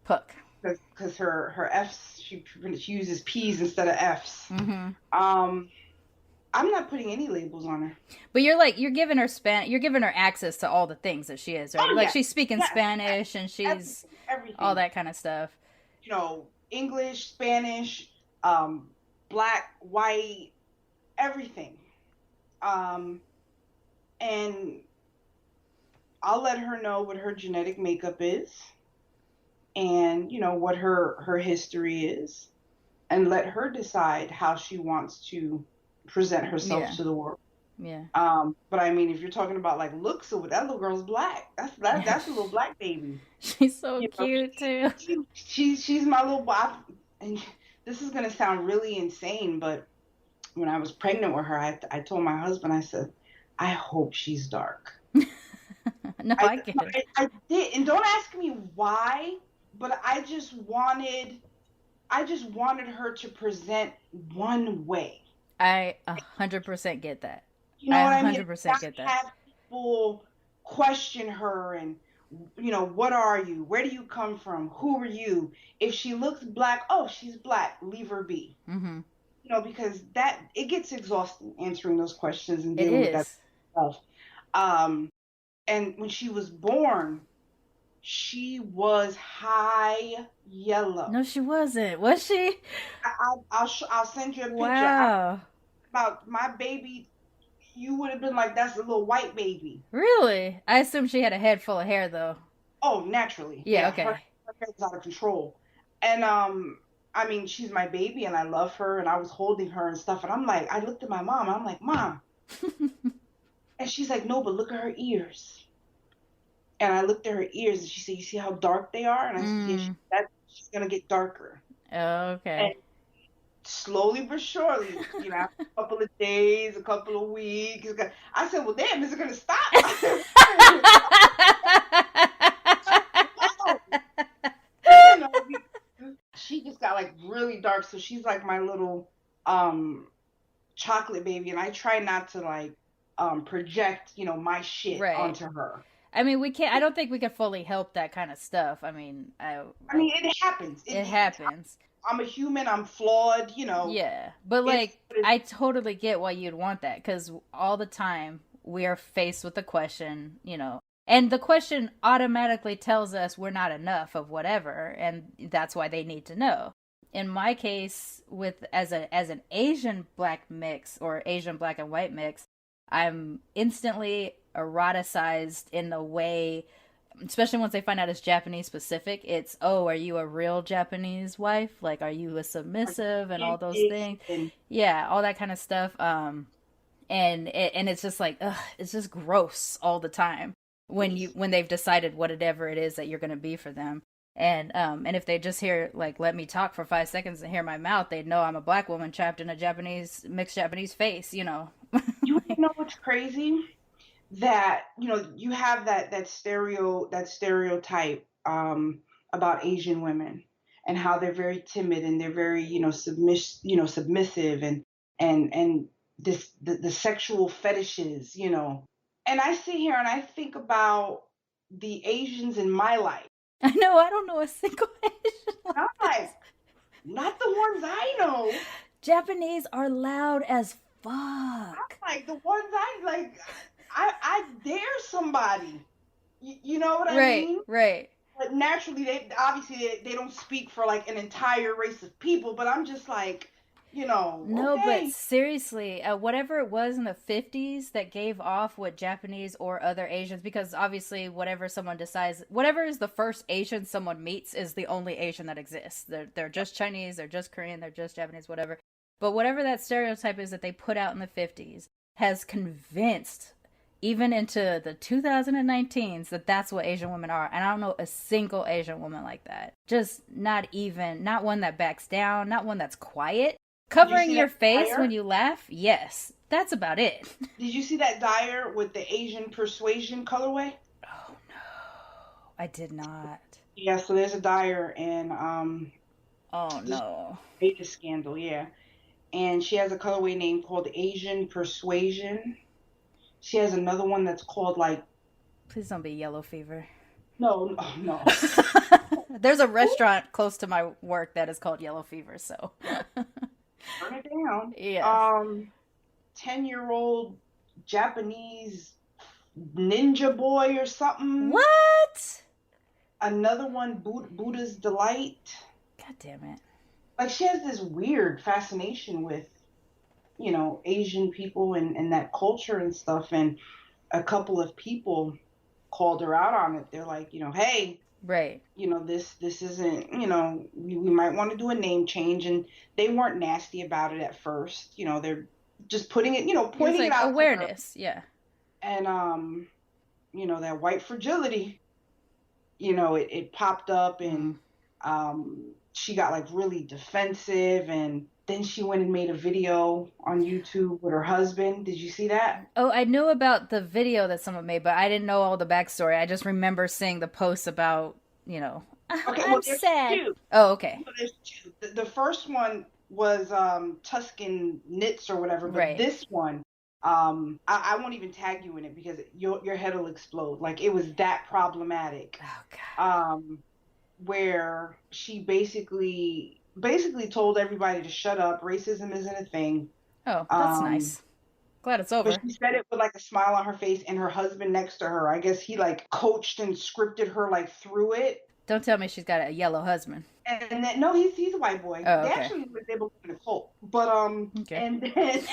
Puck. because her F's, she uses P's instead of F's. Mm-hmm. I'm not putting any labels on her. But you're giving her access to all the things that she is, right? Oh, like yes. she's speaking Yes. Spanish and she's everything. all that kind of stuff. You know, English, Spanish, black, white, everything. And I'll let her know what her genetic makeup is and, you know, what her history is, and let her decide how she wants to present herself to the world. Yeah. But I mean, if you're talking about like looks, so that little girl's black. That's a little black baby. She's so cute too. She's my little boy. And this is gonna sound really insane, but when I was pregnant with her, I told my husband, I said, I hope she's dark. No, I get it. I did, and don't ask me why, but I just wanted her to present one way. I 100% get that. You know what I mean? 100% get that. Have people question her and, you know, what are you? Where do you come from? Who are you? If she looks black, oh, she's black. Leave her be. Mm-hmm. You know, because it gets exhausting answering those questions and dealing with that stuff. And when she was born, she was high yellow. No, she wasn't. Was she? I'll send you a picture. Wow. About my baby, you would have been like, that's a little white baby. Really? I assume she had a head full of hair, though. Oh, naturally. Yeah, okay. Her hair was out of control. And, I mean, she's my baby, and I love her, and I was holding her and stuff, and I'm like, I looked at my mom, and I'm like, Mom. And she's like, no, but look at her ears. And I looked at her ears, and she said, you see how dark they are? And I said, yeah, she's going to get darker. Oh, okay. And slowly but surely, you know, a couple of days, a couple of weeks. I said, well, damn, is it going to stop? You know, she just got like really dark. So she's like my little chocolate baby. And I try not to like project, you know, my shit onto her. I mean, I don't think we can fully help that kind of stuff. I mean, it happens. It happens. I'm a human. I'm flawed, you know. Yeah. But like, I totally get why you'd want that. Because all the time we are faced with the question, you know, and the question automatically tells us we're not enough of whatever. And that's why they need to know. In my case, as an Asian black mix or Asian black and white mix, I'm instantly eroticized in the way, especially once they find out it's Japanese specific. It's, oh, are you a real Japanese wife? Like, are you a submissive and all those things? Yeah, all that kind of stuff. And it's just like, ugh, it's just gross all the time when they've decided whatever it is that you're going to be for them. And if they just hear, like, let me talk for 5 seconds and hear my mouth, they'd know I'm a black woman trapped in a mixed Japanese face, you know. You know what's crazy? That, you know, you have that stereotype about Asian women and how they're very timid and they're very, you know, submissive and the sexual fetishes, you know. And I sit here and I think about the Asians in my life. I know, I don't know a single Asian. I'm like, not the ones I know. Japanese are loud as fuck. I'm like, the ones I dare somebody. You know what I mean? Right. But naturally, they don't speak for like an entire race of people. But I'm just like, you know. No, okay. but seriously, whatever it was in the 50s that gave off what Japanese or other Asians, because obviously whatever someone decides, whatever is the first Asian someone meets is the only Asian that exists. They're just Chinese, they're just Korean, they're just Japanese, whatever. But whatever that stereotype is that they put out in the 50s has convinced, even into the 2019s, that that's what Asian women are. And I don't know a single Asian woman like that. Just not one that backs down, not one that's quiet. Covering your face when you laugh, yes. That's about it. Did you see that dyer with the Asian persuasion colorway? Oh, no. I did not. Yeah, so there's a dyer in... oh, no. Vegas scandal, yeah. And she has a colorway name called Asian Persuasion. She has another one that's called like... Please don't be yellow fever. No, no, no. There's a restaurant close to my work that is called Yellow Fever, so. Burn it down. Yeah. 10-year-old Japanese ninja boy or something. What? Another one, Buddha's Delight. God damn it. Like, she has this weird fascination with, Asian people and that culture and stuff. And a couple of people called her out on it. They're like, hey, right. This isn't, we might want to do a name change. And they weren't nasty about it at first. They're just putting it, pointing it out. Awareness, yeah. And, that white fragility, it popped up, and she got like really defensive, and then she went and made a video on YouTube with her husband. Did you see that? Oh, I knew about the video that someone made, but I didn't know all the backstory. I just remember seeing the posts about, Okay, I'm sad. Two. Oh, okay. So there's two. The first one was Tuscan Knits or whatever, but right. This one, I won't even tag you in it because your head will explode. Like, it was that problematic. Oh, God. Where she basically told everybody to shut up. Racism isn't a thing. Oh, that's nice. Glad it's over. But she said it with like a smile on her face, and her husband next to her. I guess he like coached and scripted her like through it. Don't tell me she's got a yellow husband. And then, no, he's a white boy. Oh, okay. They actually they believe in a cult. But okay. And then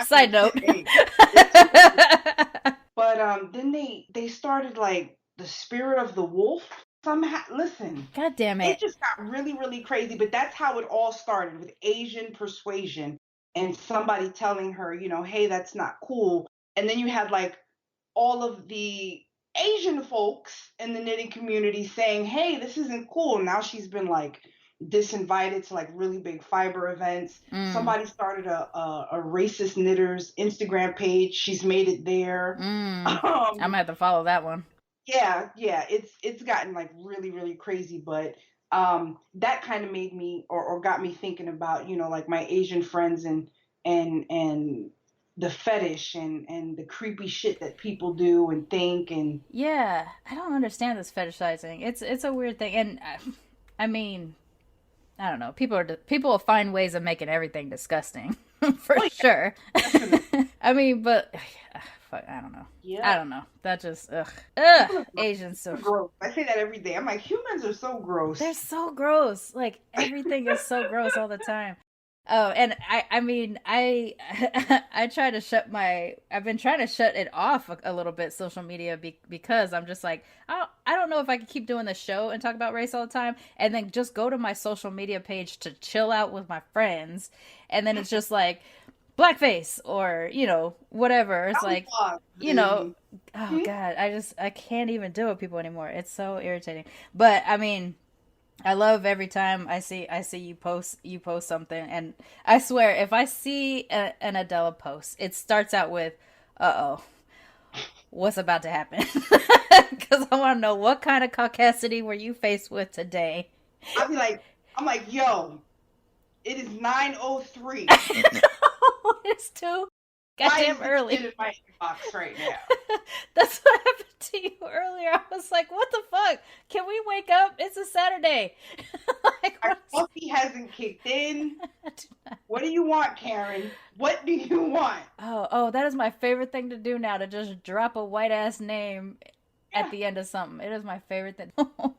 side note. But then they started like the spirit of the wolf. Somehow, listen. God damn it. It just got really, really crazy. But that's how it all started, with Asian persuasion and somebody telling her, hey, that's not cool. And then you had like all of the Asian folks in the knitting community saying, hey, this isn't cool. Now she's been like disinvited to like really big fiber events. Somebody started a racist knitters Instagram page. She's made it there. I'm gonna have to follow that one. Yeah, it's gotten like really, really crazy, but that kind of made me or got me thinking about, like my Asian friends and the fetish and the creepy shit that people do and think. And yeah, I don't understand this fetishizing. It's a weird thing, and I mean, I don't know. People will find ways of making everything disgusting for sure. I mean, but. Fuck, I don't know. Yeah. I don't know. That just, ugh. Asians so gross. I say that every day. I'm like, humans are so gross. They're so gross. Like, everything is so gross all the time. Oh, and I mean, I try to I've been trying to shut it off a little bit, social media, because I'm just like, I don't know if I can keep doing the show and talk about race all the time, and then just go to my social media page to chill out with my friends, and then it's just like, blackface or whatever. It's like oh God, I can't even deal with people anymore. It's so irritating. But I mean, I love every time I see you post something, and I swear if I see an Adella post, it starts out with what's about to happen, because I want to know what kind of caucasity were you faced with today. I'm like yo, it is 9:03. It's too goddamn early. In my inbox right now. That's what happened to you earlier. I was like, what the fuck? Can we wake up? It's a Saturday. Our coffee hasn't kicked in. What do you want, Karen? What do you want? Oh, that is my favorite thing to do now, to just drop a white ass name at the end of something. It is my favorite thing. So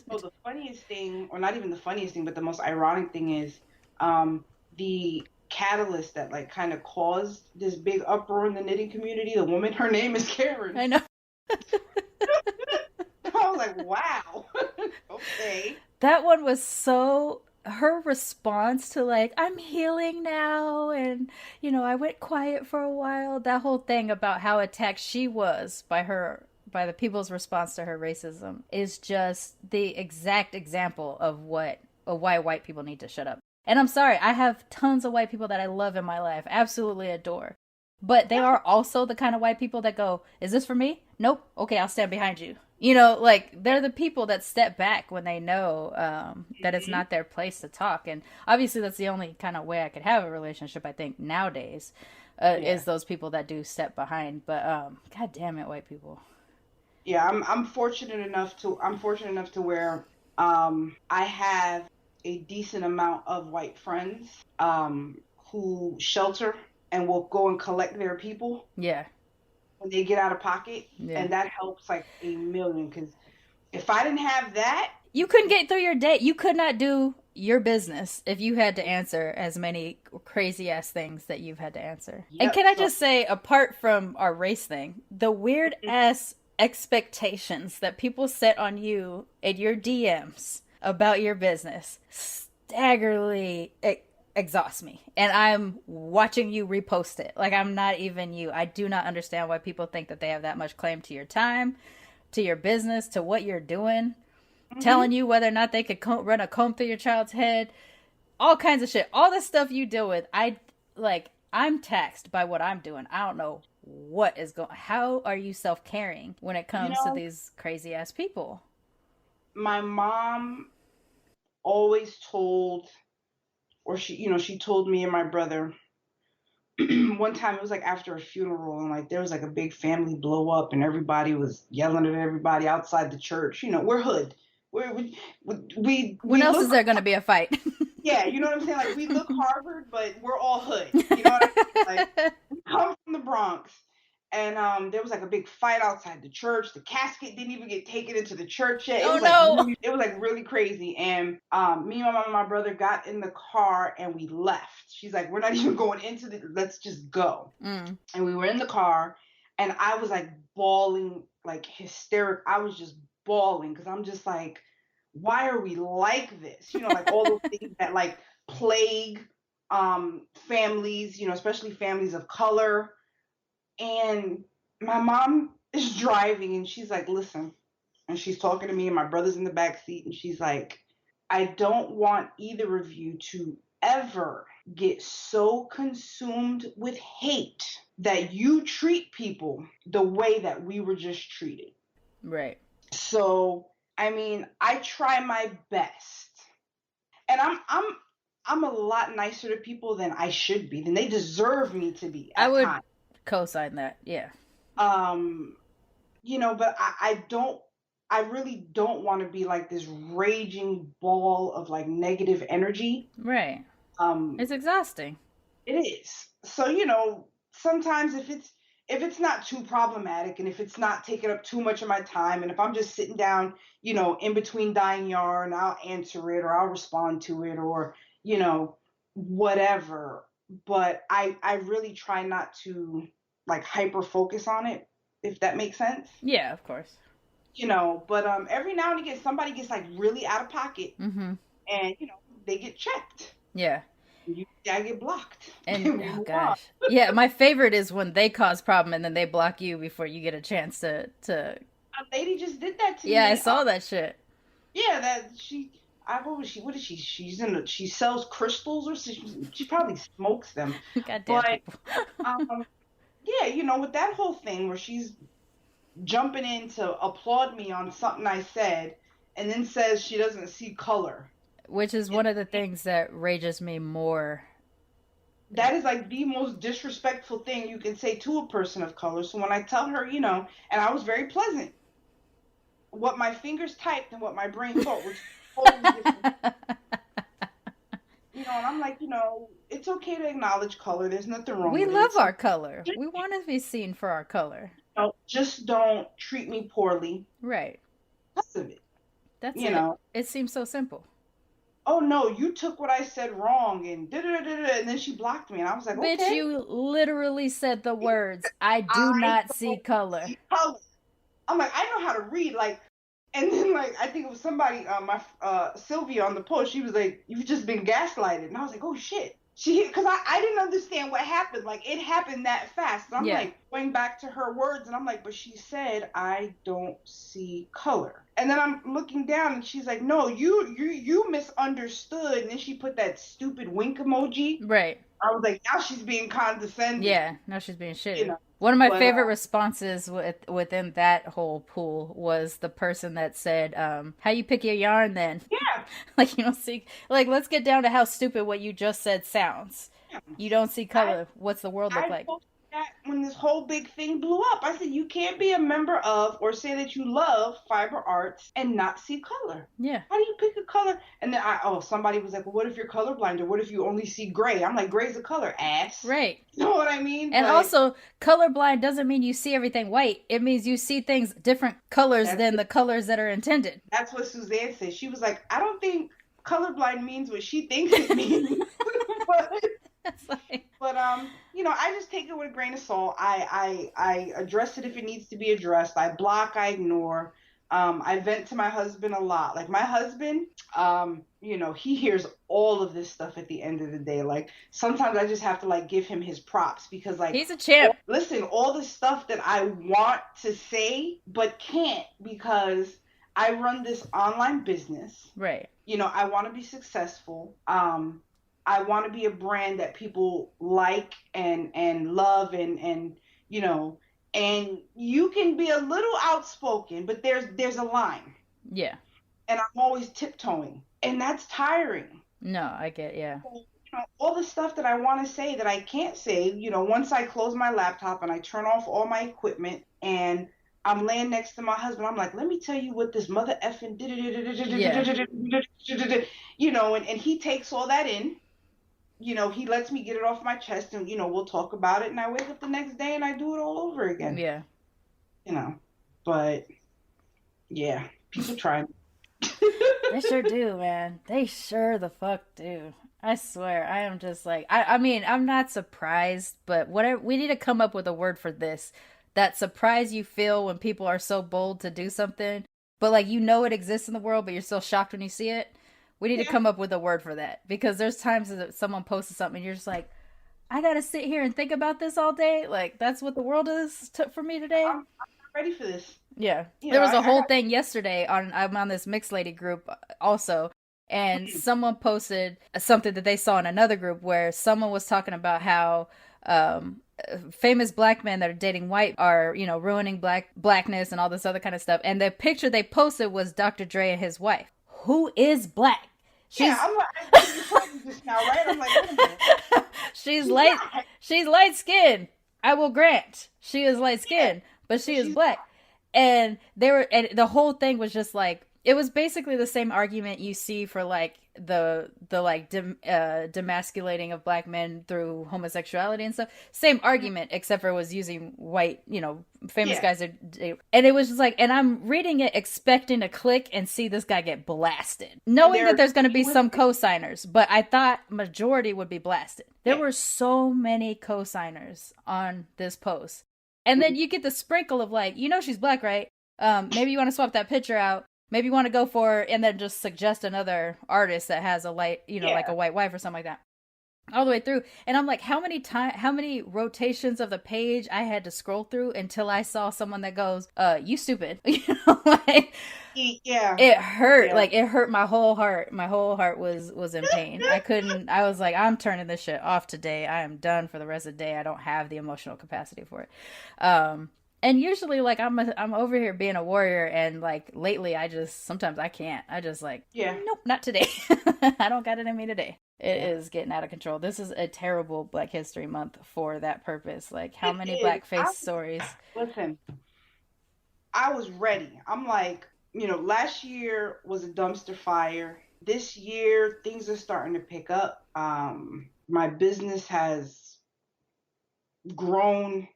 the funniest thing, or not even the funniest thing, but the most ironic thing is the catalyst that like kind of caused this big uproar in the knitting community. The woman, her name is Karen. I know. I was like, wow. Okay. That one was so, her response to like, I'm healing now, and I went quiet for a while. That whole thing about how attacked she was by the people's response to her racism is just the exact example of why white people need to shut up. And I'm sorry, I have tons of white people that I love in my life, absolutely adore. But they are also the kind of white people that go, is this for me? Nope. Okay, I'll stand behind you. Like, they're the people that step back when they know that it's not their place to talk. And obviously that's the only kind of way I could have a relationship, I think, nowadays, is those people that do step behind. But, God damn it, white people. Yeah, I'm fortunate enough to where I have a decent amount of white friends who shelter and will go and collect their people Yeah. when they get out of pocket, Yeah. and that helps like a million. Because if I didn't have that, You couldn't get through your day. You could not do your business if you had to answer as many crazy ass things that you've had to answer. And yep. can I So, just say, apart from our race thing, the weird ass expectations that people set on you in your DMs about your business staggeringly exhaust me. And I'm watching you repost it. Like, I'm not even you. I do not understand why people think that they have that much claim to your time, to your business, to what you're doing. Telling you whether or not they could run a comb through your child's head, all kinds of shit. All the stuff you deal with, I'm taxed by what I'm doing. I don't know what is going. How are you self-caring when it comes to these crazy ass people? My mom always told, or she told me and my brother. One time it was like after a funeral, and like there was like a big family blow up, and everybody was yelling at everybody outside the church. We're hood. When else is there going to be a fight? Yeah, you know what I'm saying? Like, we look Harvard, but we're all hood. You know what I mean? Like, we come from the Bronx, and there was like a big fight outside the church. The casket didn't even get taken into the church yet. It was like really crazy. And me, my mom, and my brother got in the car and we left. She's like, we're not even going into let's just go. And we were in the car, and I was like bawling, like hysteric. I was just bawling because I'm just like, why are we like this? Like all those things that like plague families, especially families of color. And my mom is driving, and she's like, listen, and she's talking to me, and my brother's in the back seat, and she's like, I don't want either of you to ever get so consumed with hate that you treat people the way that we were just treated. Right. So, I mean, I try my best, and I'm a lot nicer to people than I should be, than they deserve me to be. I would co-sign that. Yeah. But I really don't want to be like this raging ball of like negative energy. Right. It's exhausting. It is. So, sometimes if it's not too problematic, and if it's not taking up too much of my time, and if I'm just sitting down, in between dyeing yarn, I'll answer it, or I'll respond to it, or, whatever. But I really try not to like hyper focus on it, if that makes sense. Yeah, of course. But every now and again somebody gets like really out of pocket, and they get checked. Yeah. I get blocked. And oh gosh. Yeah, my favorite is when they cause problem and then they block you before you get a chance to A lady just did that to me. Yeah, I saw that shit. Yeah, what is she? She sells crystals, or she probably smokes them. Goddamn people. Yeah, with that whole thing where she's jumping in to applaud me on something I said, and then says she doesn't see color. Which is one of the things that rages me more. That is like the most disrespectful thing you can say to a person of color. So when I tell her, and I was very pleasant, what my fingers typed and what my brain thought was totally different. And I'm like, it's okay to acknowledge color. There's nothing wrong with it. We love our color. We want to be seen for our color. Just don't treat me poorly. Right. Because of it. That's it. It seems so simple. Oh no, you took what I said wrong, and and then she blocked me, and I was like, okay. Bitch, you literally said the words, I do not see color. I'm like, I know how to read, like, and then like I think it was somebody, my Sylvia on the post, she was like, you've just been gaslighted, and I was like, oh shit. Because I didn't understand what happened. Like, it happened that fast. And I'm like going back to her words, and I'm like, but she said, I don't see color. And then I'm looking down, and she's like, no, you misunderstood. And then she put that stupid wink emoji. Right. I was like, now she's being condescending. Yeah, now she's being shitty. One of my favorite responses within that whole pool was the person that said, how you pick your yarn then? Yeah. Like, you don't see, like, let's get down to how stupid what you just said sounds. Yeah. You don't see color. What's the world look like? Posted that when this whole big thing blew up. I said, you can't be a member of or say that you love fiber arts and not see color. Yeah. How do you pick a color? And then somebody was like, well, what if you're colorblind, or what if you only see gray? I'm like, gray's a color, ass. Right. You know what I mean? And also, colorblind doesn't mean you see everything white. It means you see things different colors than the colors that are intended. That's what Suzanne said. She was like, I don't think colorblind means what she thinks it means. But I just take it with a grain of salt. I address it if it needs to be addressed. I block, I ignore. I vent to my husband a lot. Like my husband, he hears all of this stuff at the end of the day. Like sometimes I just have to like give him his props because like he's a champ. Listen, all the stuff that I want to say but can't because I run this online business. Right. I want to be successful. I want to be a brand that people like and love and you can be a little outspoken, but there's a line. Yeah. And I'm always tiptoeing, and that's tiring. No, I get, yeah. So, all the stuff that I want to say that I can't say, once I close my laptop and I turn off all my equipment and I'm laying next to my husband, I'm like, let me tell you what this mother effing did, and he takes all that in. He lets me get it off my chest and, we'll talk about it. And I wake up the next day and I do it all over again. Yeah. But yeah, people try. They sure do, man. They sure the fuck do. I swear. I am just like, I mean, I'm not surprised, but we need to come up with a word for this. That surprise you feel when people are so bold to do something, but like, it exists in the world, but you're still shocked when you see it. We need to come up with a word for that, because there's times that someone posted something and you're just like, I gotta sit here and think about this all day. Like, that's what the world is for me today. I'm not ready for this. Yeah. There was a whole thing yesterday I'm on this mixed lady group also, and someone posted something that they saw in another group where someone was talking about how famous black men that are dating white are, ruining blackness and all this other kind of stuff. And the picture they posted was Dr. Dre and his wife, who is black. I'm like, you told me just now, right? I'm like, wait a minute. She's light skinned. I will grant she is light skinned, but she is black. And the whole thing was just like, it was basically the same argument you see for like the demasculating of black men through homosexuality and stuff. Same argument, except for it was using white, famous guys. And it was just like, and I'm reading it expecting to click and see this guy get blasted, knowing that there's going to be some co-signers, but I thought majority would be blasted. There were so many co-signers on this post. And then you get the sprinkle of like, she's black, right? Maybe you want to swap that picture out. Maybe you want to go for, and then just suggest another artist that has a light, like a white wife or something like that. All the way through. And I'm like, how many rotations of the page I had to scroll through until I saw someone that goes, you stupid. Yeah. It hurt. Yeah. Like, it hurt my whole heart. My whole heart was in pain. I was like, I'm turning this shit off today. I am done for the rest of the day. I don't have the emotional capacity for it. And usually, like, I'm over here being a warrior, and like lately, sometimes I can't. I just like, nope, not today. I don't got it in me today. It is getting out of control. This is a terrible Black History Month for that purpose. Like, how many blackface stories? Listen, I was ready. I'm like, last year was a dumpster fire. This year, things are starting to pick up. My business has grown.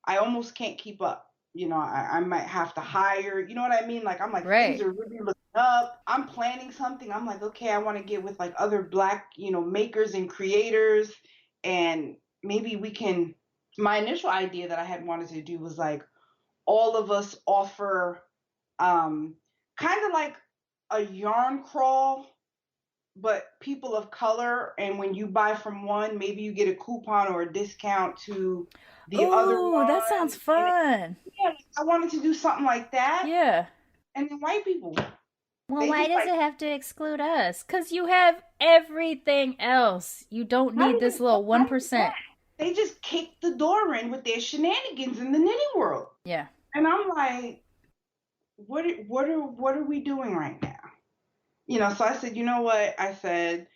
I almost can't keep up. I might have to hire, you know what I mean? Like, I'm like, things are really looking up. I'm planning something. I'm like, okay, I want to get with like other Black, makers and creators. And maybe my initial idea that I had wanted to do was like, all of us offer kind of like a yarn crawl, but people of color. And when you buy from one, maybe you get a coupon or a discount to the other one. Oh, that sounds fun. I wanted to do something like that. Yeah. And then white people. Well, why does it have to exclude us? Because you have everything else. You don't need this little 1%. They just kicked the door in with their shenanigans in the knitting world. Yeah. And I'm like, what are we doing right now? So I said, you know what? I said,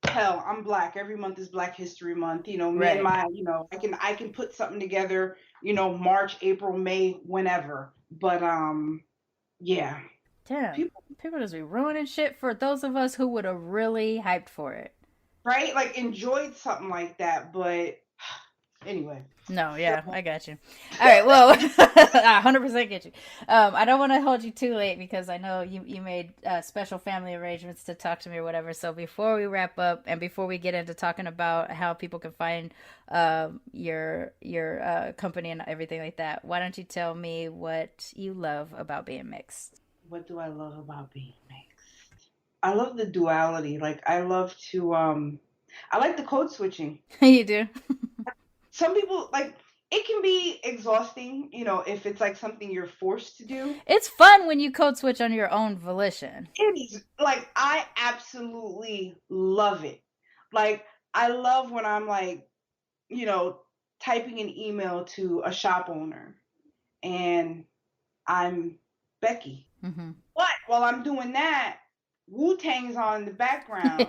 hell, I'm Black. Every month is Black History Month. Me and my, I can put something together, March, April, May, whenever. But yeah. Damn. People just be ruining shit for those of us who would have really hyped for it. Right? Like enjoyed something like that, but anyway. No, yeah, I got you. All right, well, I 100% get you. I don't want to hold you too late because I know you made special family arrangements to talk to me or whatever. So before we wrap up and before we get into talking about how people can find your company and everything like that, why don't you tell me what you love about being mixed? What do I love about being mixed? I love the duality. Like I love to I like the code switching. You do? Some people like it can be exhausting, if it's like something you're forced to do. It's fun when you code switch on your own volition. It is like I absolutely love it. Like I love when I'm like, typing an email to a shop owner and I'm Becky. Mm-hmm. But while I'm doing that, Wu-Tang's on in the background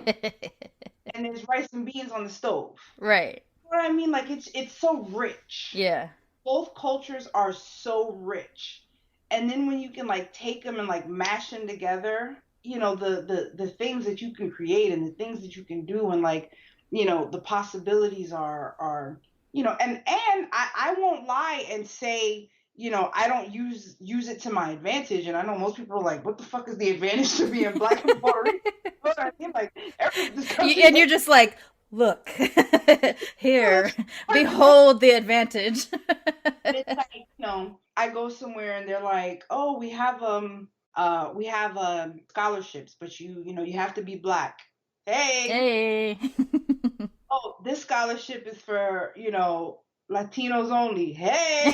and there's rice and beans on the stove. Right. You know what I mean? Like it's so rich. Yeah. Both cultures are so rich. And then when you can like take them and like mash them together, the things that you can create and the things that you can do and like, the possibilities are and I won't lie and say, I don't use it to my advantage. And I know most people are like, what the fuck is the advantage to being Black and Puerto Rican? You know what I mean? Like, and you're just like, look, here, behold the advantage. It's like, I go somewhere and they're like, oh, we have scholarships, but you have to be Black. Hey. Oh, this scholarship is for, Latinos only. Hey.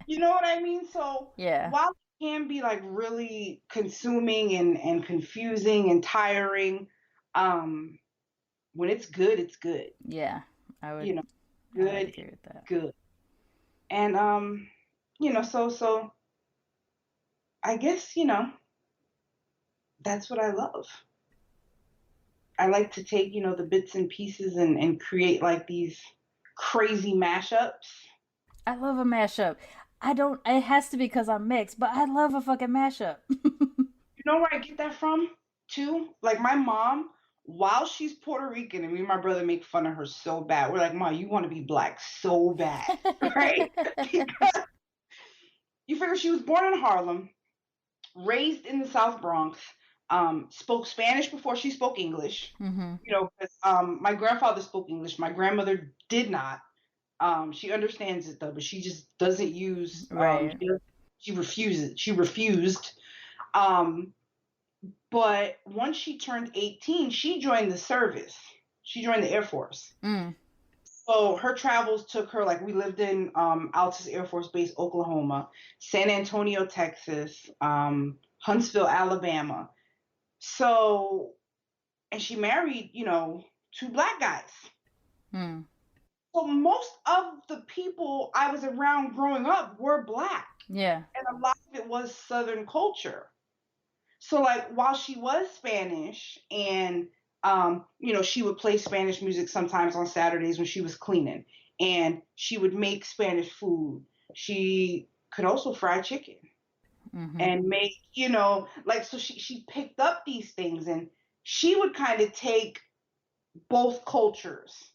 You know what I mean? So yeah. While it can be like really consuming and confusing and tiring, when it's good, it's good. Yeah, I would. Good, I would agree with that. Good. And so I guess that's what I love. I like to take the bits and pieces and create like these crazy mashups. I love a mashup. It has to be because I'm mixed, but I love a fucking mashup. You know where I get that from too? Like my mom, while she's Puerto Rican, and me and my brother make fun of her so bad. We're like, Mom, you want to be Black so bad, right? Because you figure she was born in Harlem, raised in the South Bronx, spoke Spanish before she spoke English. Mm-hmm. Because my grandfather spoke English. My grandmother did not. She understands it though, but she just doesn't use. Right. She refuses. She refused. But once she turned 18, she joined the service. She joined the Air Force. Mm. So her travels took her, like we lived in Altus Air Force Base, Oklahoma, San Antonio, Texas, Huntsville, Alabama. So, and she married, 2 Black guys. Mm. So most of the people I was around growing up were Black. Yeah. And a lot of it was Southern culture. So like while she was Spanish and, she would play Spanish music sometimes on Saturdays when she was cleaning and she would make Spanish food. She could also fry chicken. Mm-hmm. And make, so she picked up these things and she would kind of take both cultures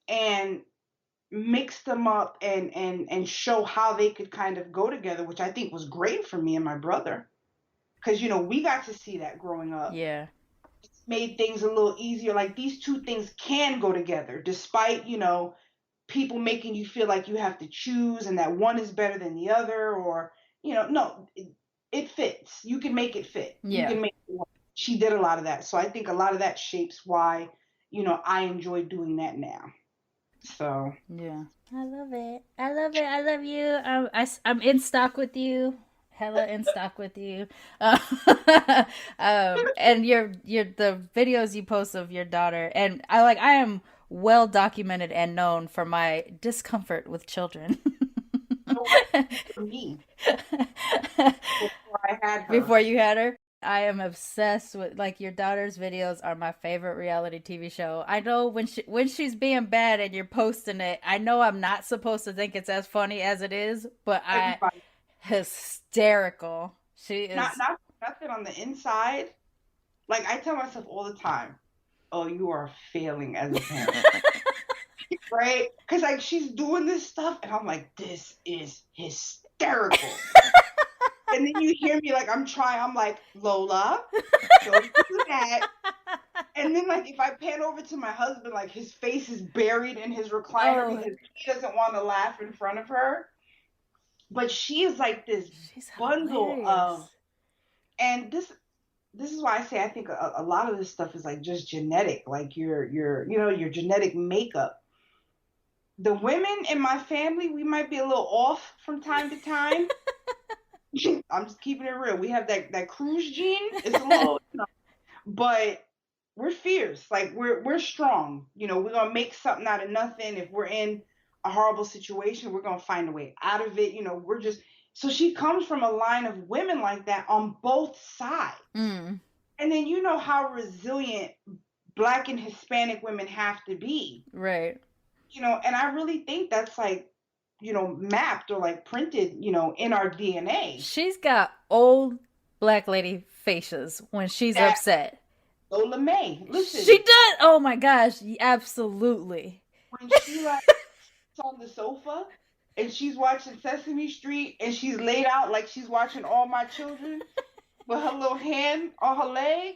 and mix them up and show how they could kind of go together, which I think was great for me and my brother. Because, we got to see that growing up. Yeah. It made things a little easier. Like these two things can go together despite, people making you feel like you have to choose and that one is better than the other or, no, it fits. You can make it fit. Yeah. You can make it work. She did a lot of that. So I think a lot of that shapes why, I enjoy doing that now. So. Yeah. I love it. I love it. I love you. I'm in stock with you. Hella in stock with you. And the videos you post of your daughter, and I am well documented and known for my discomfort with children. For me. Before I had her. Before you had her? I am obsessed with, like, your daughter's videos are my favorite reality TV show. I know when she's being bad and you're posting it, I know I'm not supposed to think it's as funny as it is, but hysterical. She is nothing on the inside. Like, I tell myself all the time, oh, you are failing as a parent. Right? Because, like, she's doing this stuff, and I'm like, this is hysterical. And then you hear me, like, I'm like, Lola, don't do that. And then, like, if I pan over to my husband, like, his face is buried in his recliner because he doesn't want to laugh in front of her. But she is like this bundle of, and this is why I say I think a lot of this stuff is like just genetic, like your genetic makeup. The women in my family, we might be a little off from time to time. I'm just keeping it real. We have that cruise gene. It's a little, but we're fierce. Like we're strong. We're gonna make something out of nothing. If we're in a horrible situation, we're gonna find a way out of it. We're just. So she comes from a line of women like that on both sides. Mm. And then how resilient Black and Hispanic women have to be. Right. And I really think that's like, mapped or like printed, in our DNA. She's got old Black lady faces when she's upset. Lola May. Listen. She does. Oh my gosh. Absolutely. When she like on the sofa and she's watching Sesame Street and she's laid out like she's watching All My Children with her little hand on her leg.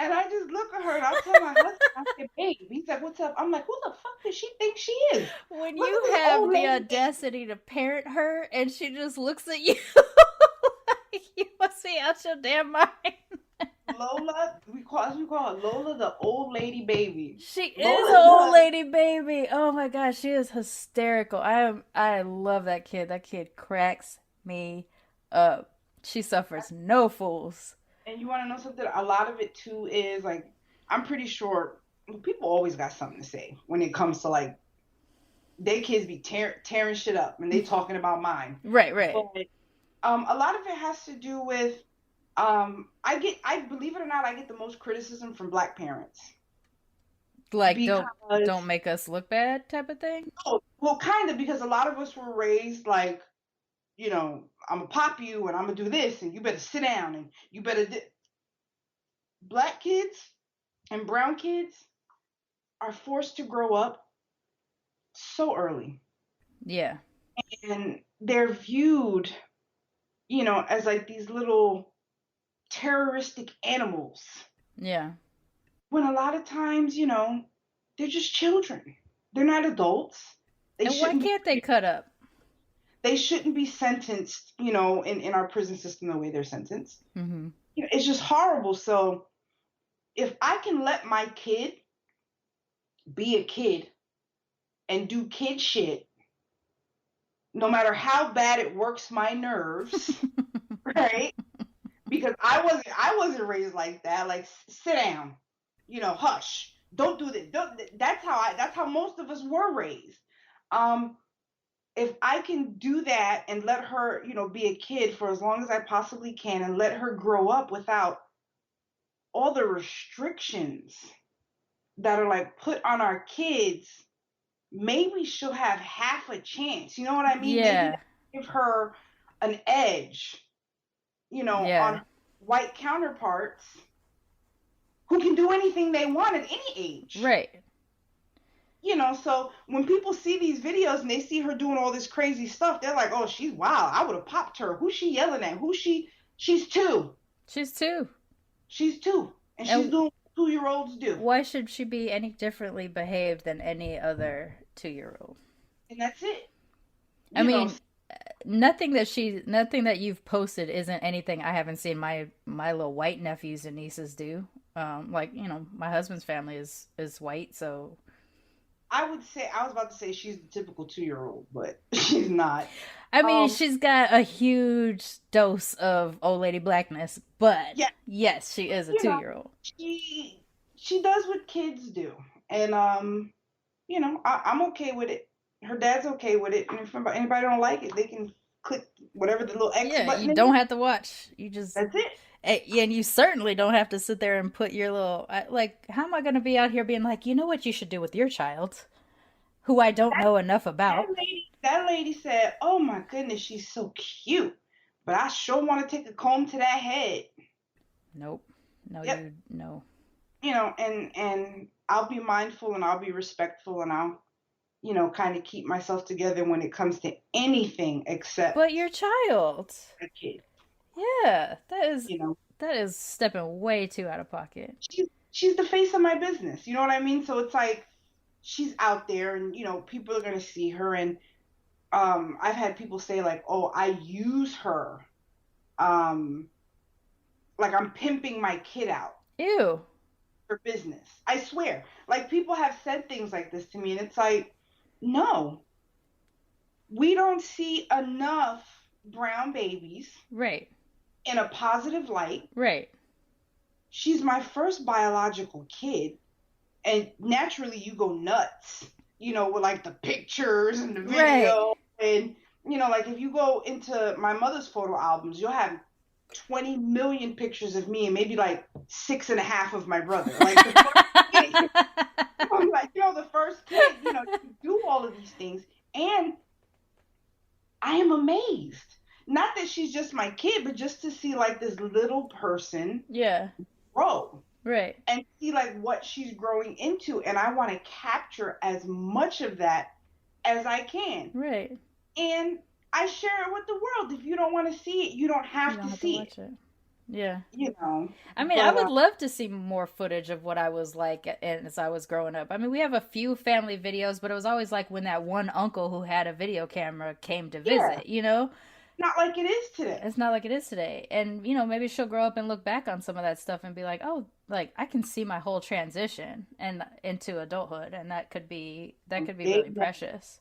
And I just look at her and I tell my husband, I said, babe. He's like, what's up? I'm like, who the fuck does she think she is? When you have the audacity to parent her and she just looks at you like you must be out your damn mind. Lola, we call her Lola the old lady baby. She is an old lady baby. Oh my gosh, she is hysterical. I love that kid. That kid cracks me up. She suffers no fools. And you want to know something? A lot of it too is like, I'm pretty sure people always got something to say when it comes to like, they kids be tearing shit up and they talking about mine. Right. But, a lot of it has to do with, I believe it or not, I get the most criticism from Black parents. Like, don't make us look bad type of thing? Oh, well, kind of, because a lot of us were raised like, I'm going to pop you and I'm going to do this and you better sit down and you better... Black kids and brown kids are forced to grow up so early. Yeah. And they're viewed, as like these little terroristic animals. Yeah. When a lot of times, they're just children. They're not adults. And why can't they cut up? They shouldn't be sentenced, in our prison system the way they're sentenced. Mm-hmm. It's just horrible. So if I can let my kid be a kid and do kid shit, no matter how bad it works my nerves, right? Because I wasn't raised like that. Like, sit down, hush, don't do this. That's how most of us were raised. If I can do that and let her, be a kid for as long as I possibly can and let her grow up without all the restrictions that are like put on our kids, maybe she'll have half a chance. You know what I mean? Yeah. Maybe give her an edge, on white counterparts who can do anything they want at any age. Right. So when people see these videos and they see her doing all this crazy stuff, they're like, oh, she's wild. I would have popped her. Who's she yelling at? She's 2. She's 2. She's 2. And she's doing what 2-year-olds do. Why should she be any differently behaved than any other 2-year-old? And that's it. I mean, nothing that you've posted isn't anything I haven't seen my little white nephews and nieces do. My husband's family is white, so... I was about to say she's the typical 2-year-old, but she's not. I mean, she's got a huge dose of old lady blackness, but yes, she is a 2-year-old. She does what kids do, and I'm okay with it. Her dad's okay with it, and if anybody don't like it, they can click whatever the little X button. You don't have to watch. You just that's it. And you certainly don't have to sit there and put your little, like, how am I going to be out here being like, you know what you should do with your child, who I don't know enough about? That lady said, oh my goodness, she's so cute, but I sure want to take a comb to that head. Nope. No, Yep. no. You know, and I'll be mindful and I'll be respectful and I'll, you know, kind of keep myself together when it comes to anything except. But your child. A kid. Yeah, that is, you know, that is stepping way too out of pocket. She's the face of my business. You know what I mean? So it's like she's out there and, you know, people are going to see her. And I've had people say like, oh, I use her. Like I'm pimping my kid out. Ew. For business. I swear. Like people have said things like this to me and it's like, no. We don't see enough brown babies. Right. In a positive light. Right. She's my first biological kid. And naturally you go nuts, you know, with like the pictures and the video. Right. And, you know, like if you go into my mother's photo albums, you'll have 20 million pictures of me and maybe like 6.5 of my brother. Like the first kid, I'm like, you know, the first kid, you know, you do all of these things. And I am amazed. Not that she's just my kid, but just to see like this little person grow. Right. And see like what she's growing into. And I want to capture as much of that as I can. Right. And I share it with the world. If you don't want to see it, you don't have to see it. Yeah. You know. I mean, I would love to see more footage of what I was like as I was growing up. I mean, we have a few family videos, but it was always like when that one uncle who had a video camera came to visit, you know? Not like it is today. It's not like it is today. And, you know, maybe she'll grow up and look back on some of that stuff and be like, oh, like I can see my whole transition and into adulthood. And that could be really precious.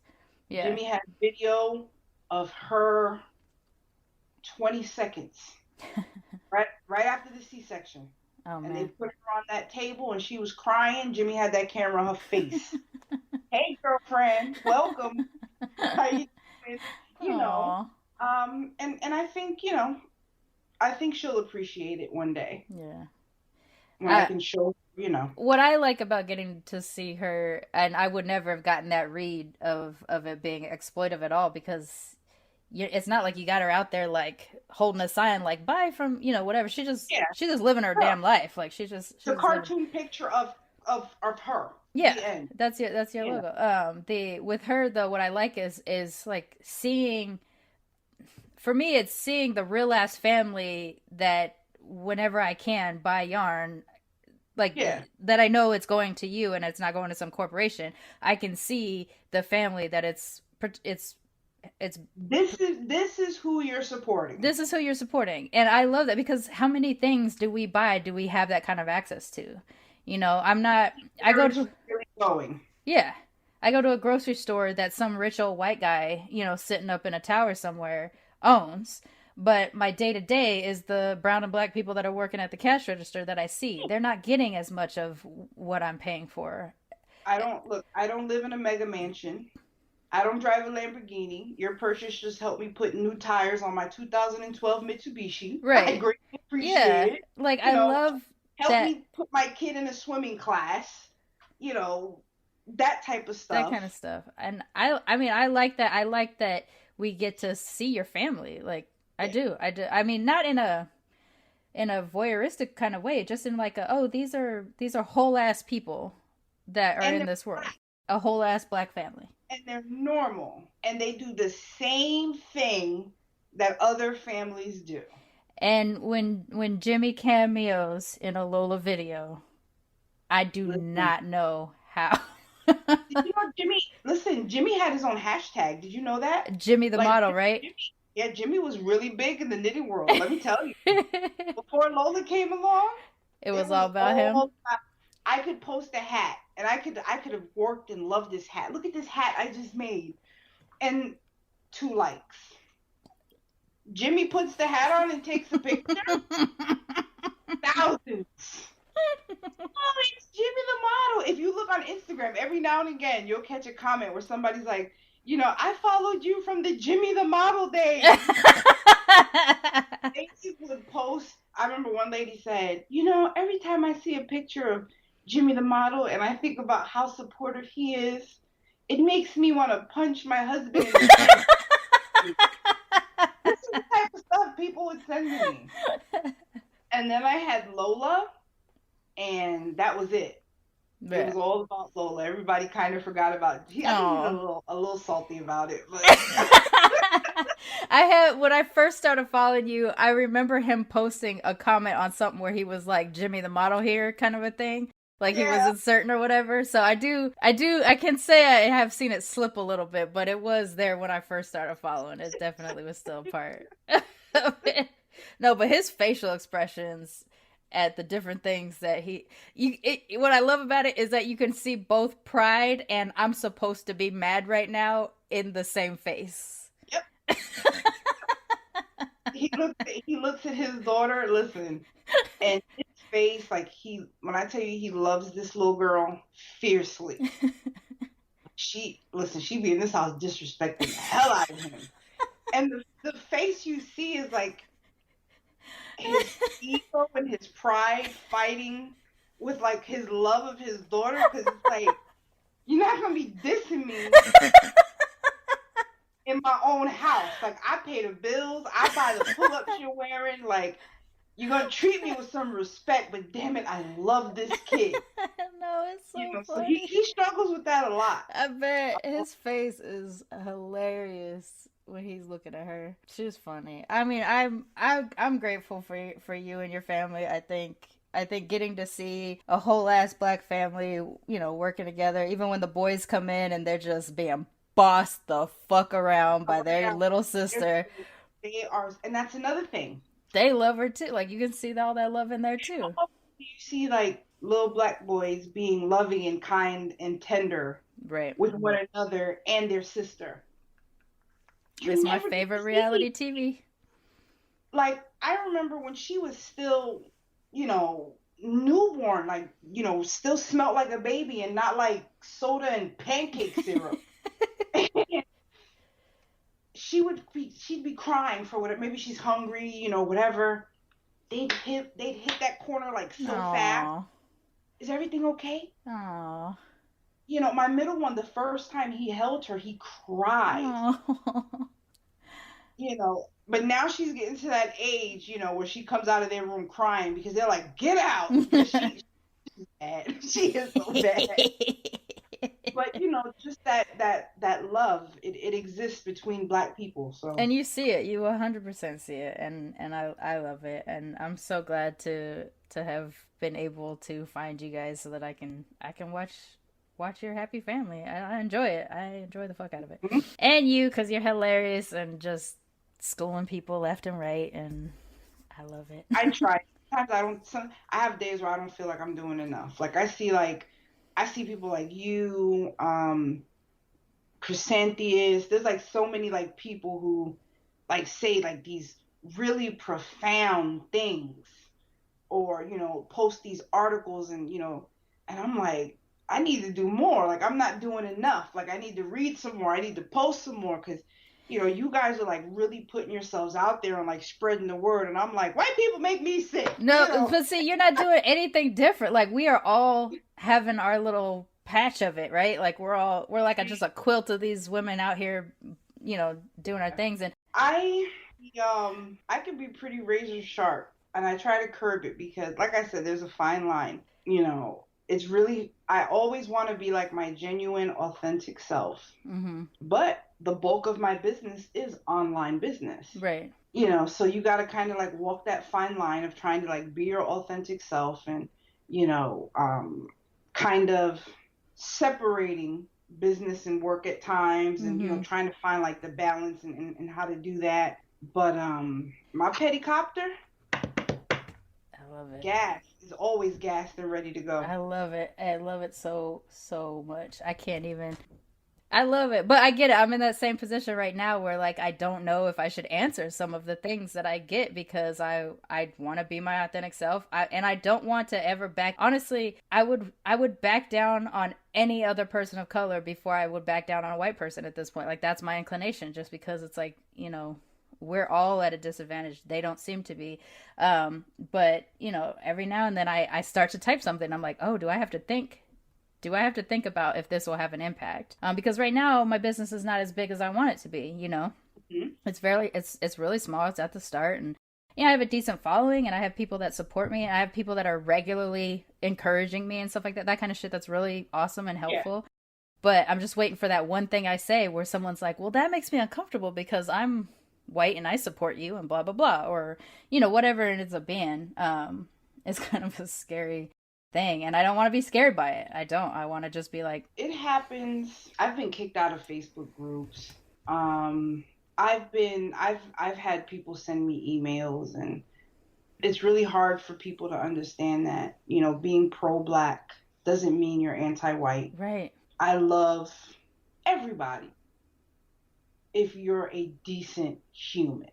Yeah. Jimmy had video of her 20 seconds right after the C-section. Oh, man. And they put her on that table and she was crying. Jimmy had that camera on her face. Hey, girlfriend, welcome. How you doing? You know. And I think, you know, I think she'll appreciate it one day. Yeah. When I can show, you know. What I like about getting to see her, and I would never have gotten that read of it being exploitive at all, because it's not like you got her out there like holding a sign like bye from, you know, whatever. She's just living her damn life. Like she's just the cartoon picture of her. Yeah, that's your logo. With her though, what I like is like seeing. For me, it's seeing the real ass family that whenever I can buy yarn, like that I know it's going to you and it's not going to some corporation. I can see the family that it's. This is who you're supporting. This is who you're supporting, and I love that because how many things do we buy? Do we have that kind of access to? You know, I'm not. I go to. Really going. Yeah, I go to a grocery store that some rich old white guy, you know, sitting up in a tower somewhere owns, but my day-to-day is the brown and black people that are working at the cash register that I see. They're not getting as much of what I'm paying for. I don't live in a mega mansion. I don't drive a Lamborghini. Your purchase just helped me put new tires on my 2012 Mitsubishi. Right. I greatly appreciate it. Like I love help me put my kid in a swimming class. You know, that type of stuff. That kind of stuff. And I mean I like that. I like that we get to see your family. Like I do. I mean, not in a voyeuristic kind of way, just in like these are whole ass people that are in this world. Black. A whole ass black family. And they're normal. And they do the same thing that other families do. And when Jimmy cameos in a Lola video, I do not know how. Did you know Jimmy had his own hashtag. Did you know that? Jimmy the model, right? Jimmy was really big in the knitting world, let me tell you. Before Lola came along, it was all about him. I could post a hat and I could have worked and loved this hat. Look at this hat I just made. And 2 likes. Jimmy puts the hat on and takes a picture. Thousands. Oh, it's Jimmy the model. If you look on Instagram, every now and again, you'll catch a comment where somebody's like, you know, I followed you from the Jimmy the model days. They would post. I remember one lady said, you know, every time I see a picture of Jimmy the model and I think about how supportive he is, it makes me want to punch my husband in the face. This is the type of stuff people would send to me. And then I had Lola, and that was it. Yeah. It was all about Lola. Everybody kind of forgot about it. I think he's a little salty about it. But when I first started following you, I remember him posting a comment on something where he was like, Jimmy the model here, kind of a thing. Like he was uncertain or whatever. So I can say I have seen it slip a little bit, but it was there when I first started following. It definitely was still a part of it. No, but his facial expressions at the different things that what I love about it is that you can see both pride and I'm supposed to be mad right now in the same face. Yep. He looks at his daughter, listen, and his face, like when I tell you he loves this little girl fiercely. She be in this house disrespecting the hell out of him. And the face you see is like his ego and his pride fighting with like his love of his daughter, because it's like, you're not gonna be dissing me in my own house. Like, I pay the bills, I buy the pull-ups you're wearing, like, you're gonna treat me with some respect, but damn it, I love this kid. No, it's so funny. So he struggles with that a lot. I bet his face is hilarious when he's looking at her. She's funny. I mean, I'm grateful for you and your family. I think getting to see a whole ass black family, you know, working together, even when the boys come in and they're just being bossed the fuck around by their little sister. They are, and that's another thing. They love her too. Like, you can see all that love in there too. You see like little black boys being loving and kind and tender, right, with one another and their sister. It's my favorite reality TV. Like, I remember when she was still, you know, newborn, like, you know, still smelled like a baby and not like soda and pancake syrup. She'd be crying for whatever. Maybe she's hungry, you know, whatever. They'd hit that corner like so fast. Is everything okay? Aww. You know, my middle one, the first time he held her, he cried. Aww. You know, but now she's getting to that age, you know, where she comes out of their room crying because they're like, get out. She's bad. She is so bad. But, you know, just that love, it exists between black people. So. And you see it. You 100% see it. And I love it. And I'm so glad to have been able to find you guys so that I can watch your happy family. I enjoy it. I enjoy the fuck out of it. Mm-hmm. And you, because you're hilarious and just schooling people left and right. And I love it. I try. Sometimes I have days where I don't feel like I'm doing enough. Like, I see people like you, Chrysanthus. There's like so many like people who like say like these really profound things, or, you know, post these articles, and, you know, and I'm like, I need to do more. Like, I'm not doing enough. Like, I need to read some more. I need to post some more, because, you know, you guys are like really putting yourselves out there and like spreading the word. And I'm like, white people make me sick. No, you know? But see, you're not doing anything different. Like, we are all having our little patch of it, right? Like, we're like just a quilt of these women out here, you know, doing our things. And I can be pretty razor sharp, and I try to curb it because, like I said, there's a fine line. You know, it's really, I always want to be like my genuine, authentic self. Mm-hmm. But the bulk of my business is online business. Right. You know, so you got to kind of like walk that fine line of trying to like be your authentic self, and, you know, kind of separating business and work at times, and, you know, trying to find like the balance and how to do that. But my pettycopter, I love it. Gas is always gassed and ready to go. I love it. I love it so much. I love it. But I get it. I'm in that same position right now where, like, I don't know if I should answer some of the things that I get, because I want to be my authentic self. And I don't want to ever back. Honestly, I would back down on any other person of color before I would back down on a white person at this point. Like, that's my inclination, just because it's like, you know, we're all at a disadvantage. They don't seem to be. But, you know, every now and then I start to type something. I'm like, oh, do I have to think about if this will have an impact? Because right now my business is not as big as I want it to be, you know. Mm-hmm. It's really small. It's at the start, and you know, I have a decent following, and I have people that support me, and I have people that are regularly encouraging me and stuff like that. That kind of shit that's really awesome and helpful. Yeah. But I'm just waiting for that one thing I say where someone's like, well, that makes me uncomfortable because I'm white and I support you and blah, blah, blah. Or, you know, whatever it ends up being. It's kind of a scary thing. And I don't want to be scared by it. I don't. I want to just be like. It happens. I've been kicked out of Facebook groups. I've had people send me emails, and it's really hard for people to understand that, you know, being pro-Black doesn't mean you're anti-white. Right. I love everybody if you're a decent human,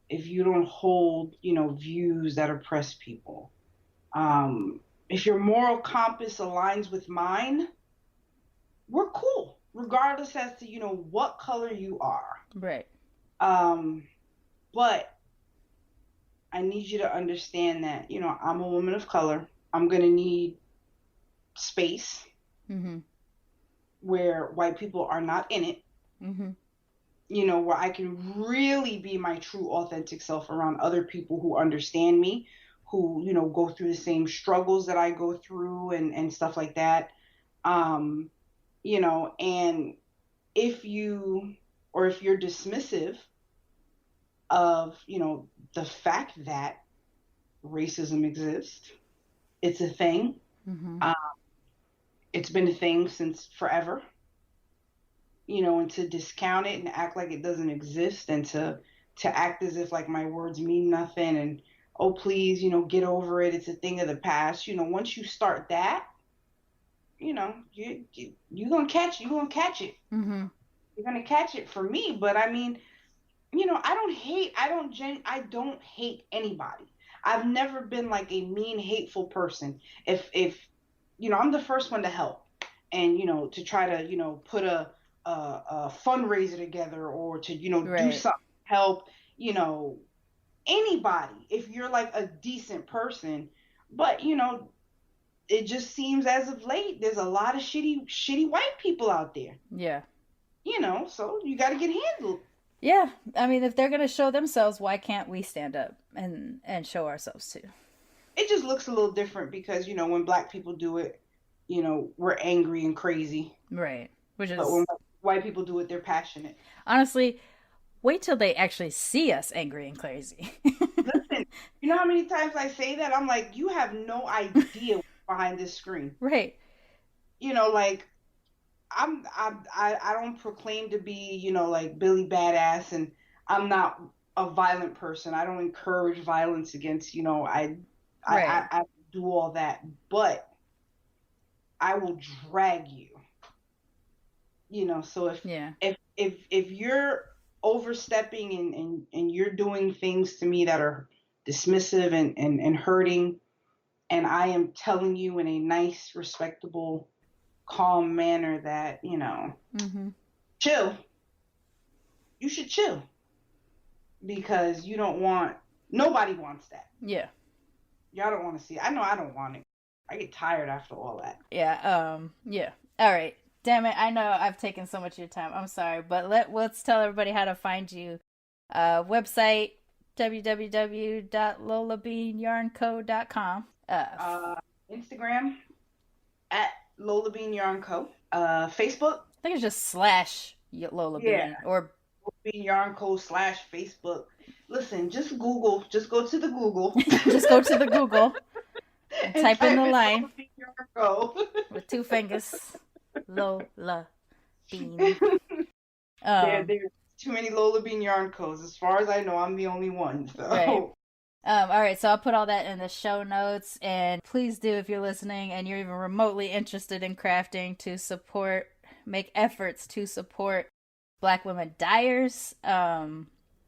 if you don't hold, you know, views that oppress people. If your moral compass aligns with mine, we're cool, regardless as to, you know, what color you are. Right. But I need you to understand that, you know, I'm a woman of color. I'm going to need space. Mm-hmm. Where white people are not in it, mm-hmm. you know, where I can really be my true authentic self around other people who understand me, who, you know, go through the same struggles that I go through and stuff like that. You know, and if you're dismissive of, you know, the fact that racism exists, it's a thing. Mm-hmm. It's been a thing since forever, you know, and to discount it and act like it doesn't exist, and to act as if like my words mean nothing, and, oh, please, you know, get over it. It's a thing of the past. You know, once you start that, you know, you're going to catch it. Mm-hmm. You're going to catch it for me. But I mean, you know, I don't hate anybody. I've never been like a mean, hateful person. If you know, I'm the first one to help, and, you know, to try to, you know, put a fundraiser together, or to, you know, do something, help, you know, anybody, if you're like a decent person. But, you know, it just seems as of late, there's a lot of shitty white people out there. Yeah. You know, so you got to get handled. Yeah. I mean, if they're going to show themselves, why can't we stand up and show ourselves too? It just looks a little different because, you know, when Black people do it, you know, we're angry and crazy. Right. But when white people do it, they're passionate. Honestly, wait till they actually see us angry and crazy. Listen, you know how many times I say that? I'm like, you have no idea what's behind this screen. Right. You know, like, I don't proclaim to be, you know, like Billy Badass, and I'm not a violent person. I don't encourage violence against, you know, I do all that, but I will drag you, you know. So if you're overstepping and you're doing things to me that are dismissive and hurting, and I am telling you in a nice, respectable, calm manner that, you know, mm-hmm. chill, you should chill, because nobody wants that. Yeah. Y'all don't want to see it. I know I don't want it. I get tired after all that. Yeah. Yeah. All right. Damn it. I know I've taken so much of your time. I'm sorry, but let's tell everybody how to find you. Website, www.LolaBeanYarnCo.com. Instagram, at LolaBean Yarn Co. Facebook. I think it's just /LolaBean. Yeah. Or LolaBean Yarn Co /Facebook. Listen, just Google. Just go to the Google. Just go to the Google. And type in the line with 2 fingers. LolaBean. There's too many LolaBean Yarn Co's. As far as I know, I'm the only one. So. Right. All right, so I'll put all that in the show notes, and please do, if you're listening and you're even remotely interested in crafting, to make efforts to support Black women dyers.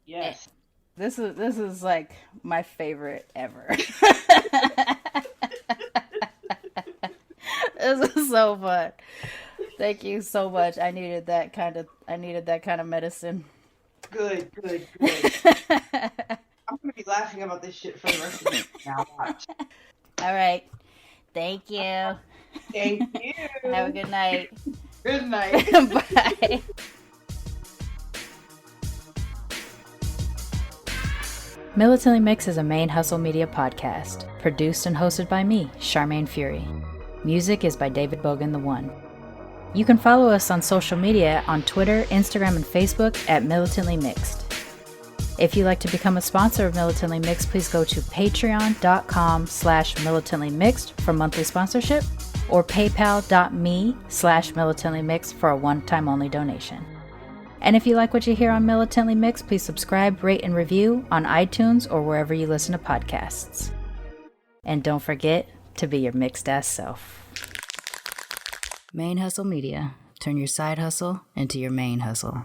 Yes. This is like my favorite ever. This is so fun. Thank you so much. I needed that kind of medicine. Good. I'm going to be laughing about this shit for the rest of the day. Now watch. All right. Thank you. Thank you. Have a good night. Good night. Bye. Militantly Mixed is a ManeHustle media podcast, produced and hosted by me, Sharmane Fury. Music is by David Bogan the One. You can follow us on social media on Twitter, Instagram, and Facebook at Militantly Mixed. If you'd like to become a sponsor of Militantly Mixed, please go to patreon.com/militantlymixed for monthly sponsorship or paypal.me/militantlymixed for a one-time only donation. And if you like what you hear on Militantly Mixed, please subscribe, rate, and review on iTunes or wherever you listen to podcasts. And don't forget to be your mixed-ass self. ManeHustle Media. Turn your side hustle into your main hustle.